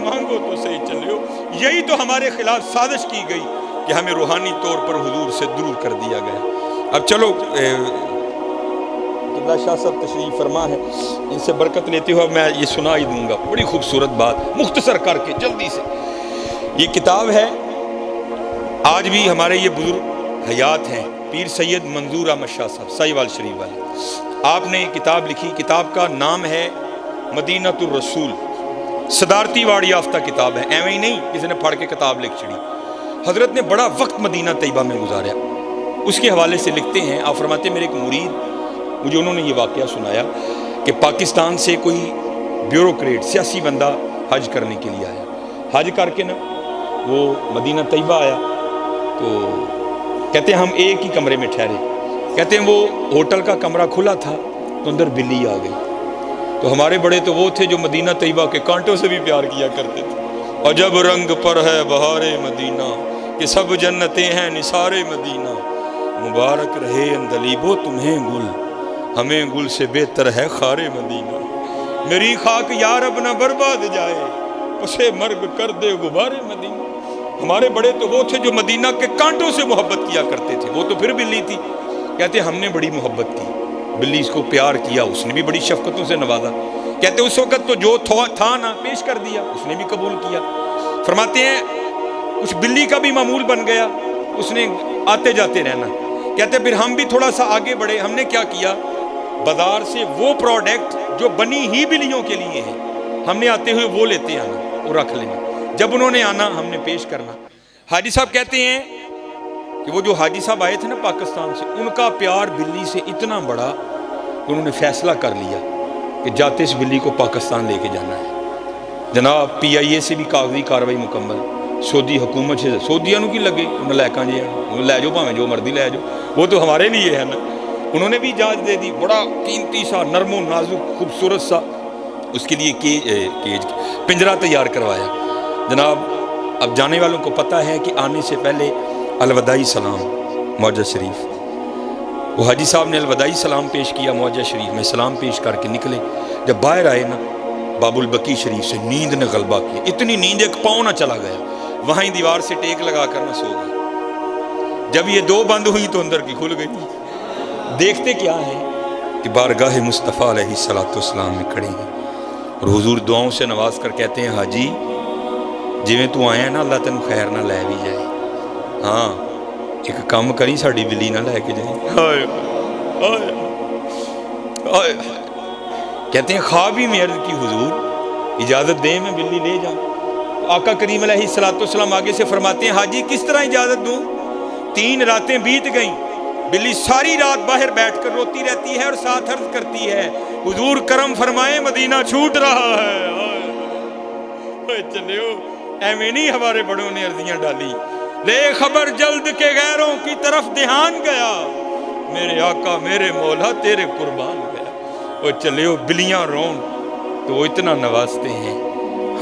مانگو تو صحیح چلے ہو۔ یہی تو ہمارے خلاف سازش کی گئی کہ ہمیں روحانی طور پر حضور سے دور کر دیا گیا۔ اب چلو قبلہ شاہ صاحب تشریف فرما ہے، ان سے برکت لیتے ہوئے میں یہ سنا ہی دوں گا، بڑی خوبصورت بات مختصر کر کے جلدی سے۔ یہ کتاب ہے، آج بھی ہمارے یہ بزرگ حیات ہیں، پیر سید منظور احمد شاہ صاحب سائیوال شریف والے، آپ نے یہ کتاب لکھی، کتاب کا نام ہے مدینۃ الرسول، صدارتی واڑ یافتہ کتاب ہے، ایویں ہی نہیں کسی نے پڑھ کے کتاب لکھ چھڑی، حضرت نے بڑا وقت مدینہ طیبہ میں گزاریا۔ اس کے حوالے سے لکھتے ہیں، آپ فرماتے ہیں میرے ایک مرید، مجھے انہوں نے یہ واقعہ سنایا کہ پاکستان سے کوئی بیوروکریٹ سیاسی بندہ حج کرنے کے لیے آیا، حج کر کے نا وہ مدینہ طیبہ آیا، تو کہتے ہیں ہم ایک ہی کمرے میں ٹھہرے، کہتے ہیں وہ ہوٹل کا کمرہ کھلا تھا تو اندر بلی آ گئی، تو ہمارے بڑے تو وہ تھے جو مدینہ طیبہ کے کانٹوں سے بھی پیار کیا کرتے تھے، عجب رنگ پر ہے بہار مدینہ کہ سب جنتیں ہیں نثار مدینہ، مبارک رہے اندلیبو تمہیں گل، ہمیں گل سے بہتر ہے خار مدینہ، میری خاک یا رب نہ برباد جائے اسے مرگ کر دے غبار مدینہ۔ ہمارے بڑے تو وہ تھے جو مدینہ کے کانٹوں سے محبت کیا کرتے تھے، وہ تو پھر بلی تھی، کہتے ہم نے بڑی محبت کی، بلی اس کو پیار کیا، اس نے بھی بڑی شفقتوں سے نوازا، کہتے اس وقت تو جو تھا نا پیش کر دیا، اس نے بھی قبول کیا۔ فرماتے ہیں کچھ بلی کا بھی معمول بن گیا، اس نے آتے جاتے رہنا، کہتے پھر ہم بھی تھوڑا سا آگے بڑھے، ہم نے کیا کیا، بازار سے وہ پروڈکٹ جو بنی ہی بلیوں کے لیے ہیں، ہم نے آتے ہوئے وہ لیتے آنا، وہ رکھ لینا، جب انہوں نے آنا ہم نے پیش کرنا۔ حاجی صاحب کہتے ہیں کہ وہ جو حاجی صاحب آئے تھے نا پاکستان سے، ان کا پیار بلی سے اتنا بڑا کہ انہوں نے فیصلہ کر لیا کہ جاتے اس بلی کو پاکستان لے کے جانا ہے۔ جناب پی آئی اے سے بھی کاغذی کاروائی مکمل، سعودی حکومت سے، سعودیاں کی لگے ملیکاں جی لے جاؤ، بھاویں جو مرضی لے جاؤ، وہ تو ہمارے لیے ہے نا، انہوں نے بھی اجازت دے دی، بڑا قیمتی سا نرم و نازک خوبصورت سا اس کے لیے کیج پنجرہ تیار کروایا۔ جناب اب جانے والوں کو پتہ ہے کہ آنے سے پہلے الوداعی سلام معجزہ شریف، وہ حاجی صاحب نے الوداعی سلام پیش کیا معجزہ شریف میں، سلام پیش کر کے نکلے، جب باہر آئے نا باب البقی شریف سے نیند نے غلبہ کیا، اتنی نیند ایک پاؤں نہ چلا گیا، وہاں ہی دیوار سے ٹیک لگا کر نہ سو گئی، جب یہ دو بند ہوئی تو اندر کی کھل گئی۔ دیکھتے کیا ہے کہ بارگاہ مصطفیٰ علیہ السلام میں کھڑے ہیں اور حضور دعاؤں سے نواز کر کہتے ہیں حاجی جویں تو آیا نا اللہ تینوں خیر نہ لے بھی جائے، ہاں ایک کام کری ساڑی بلی نہ لے کے جائے۔ کہتے ہیں خواب ہی میں عرض کی حضور اجازت دیں میں بلی لے جاؤں، آقا کریم علیہ السلام آگے سے فرماتے ہیں حاجی کس طرح اجازت دوں، 3 راتیں بیت گئیں، بلی ساری رات باہر بیٹھ کر روتی رہتی ہے اور ساتھ عرض کرتی ہے حضور کرم فرمائیں مدینہ چھوٹ رہا ہے۔ چلو ایویں نہیں ہمارے بڑوں نے عرضیاں ڈالی، لے خبر جلد کے غیروں کی طرف دھیان گیا، میرے آقا میرے مولا تیرے قربان گیا۔ اور چلو بلیاں رون تو وہ اتنا نوازتے ہیں،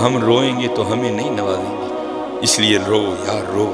ہم روئیں گے تو ہمیں نہیں نوازیں گے، اس لیے رو یار رو۔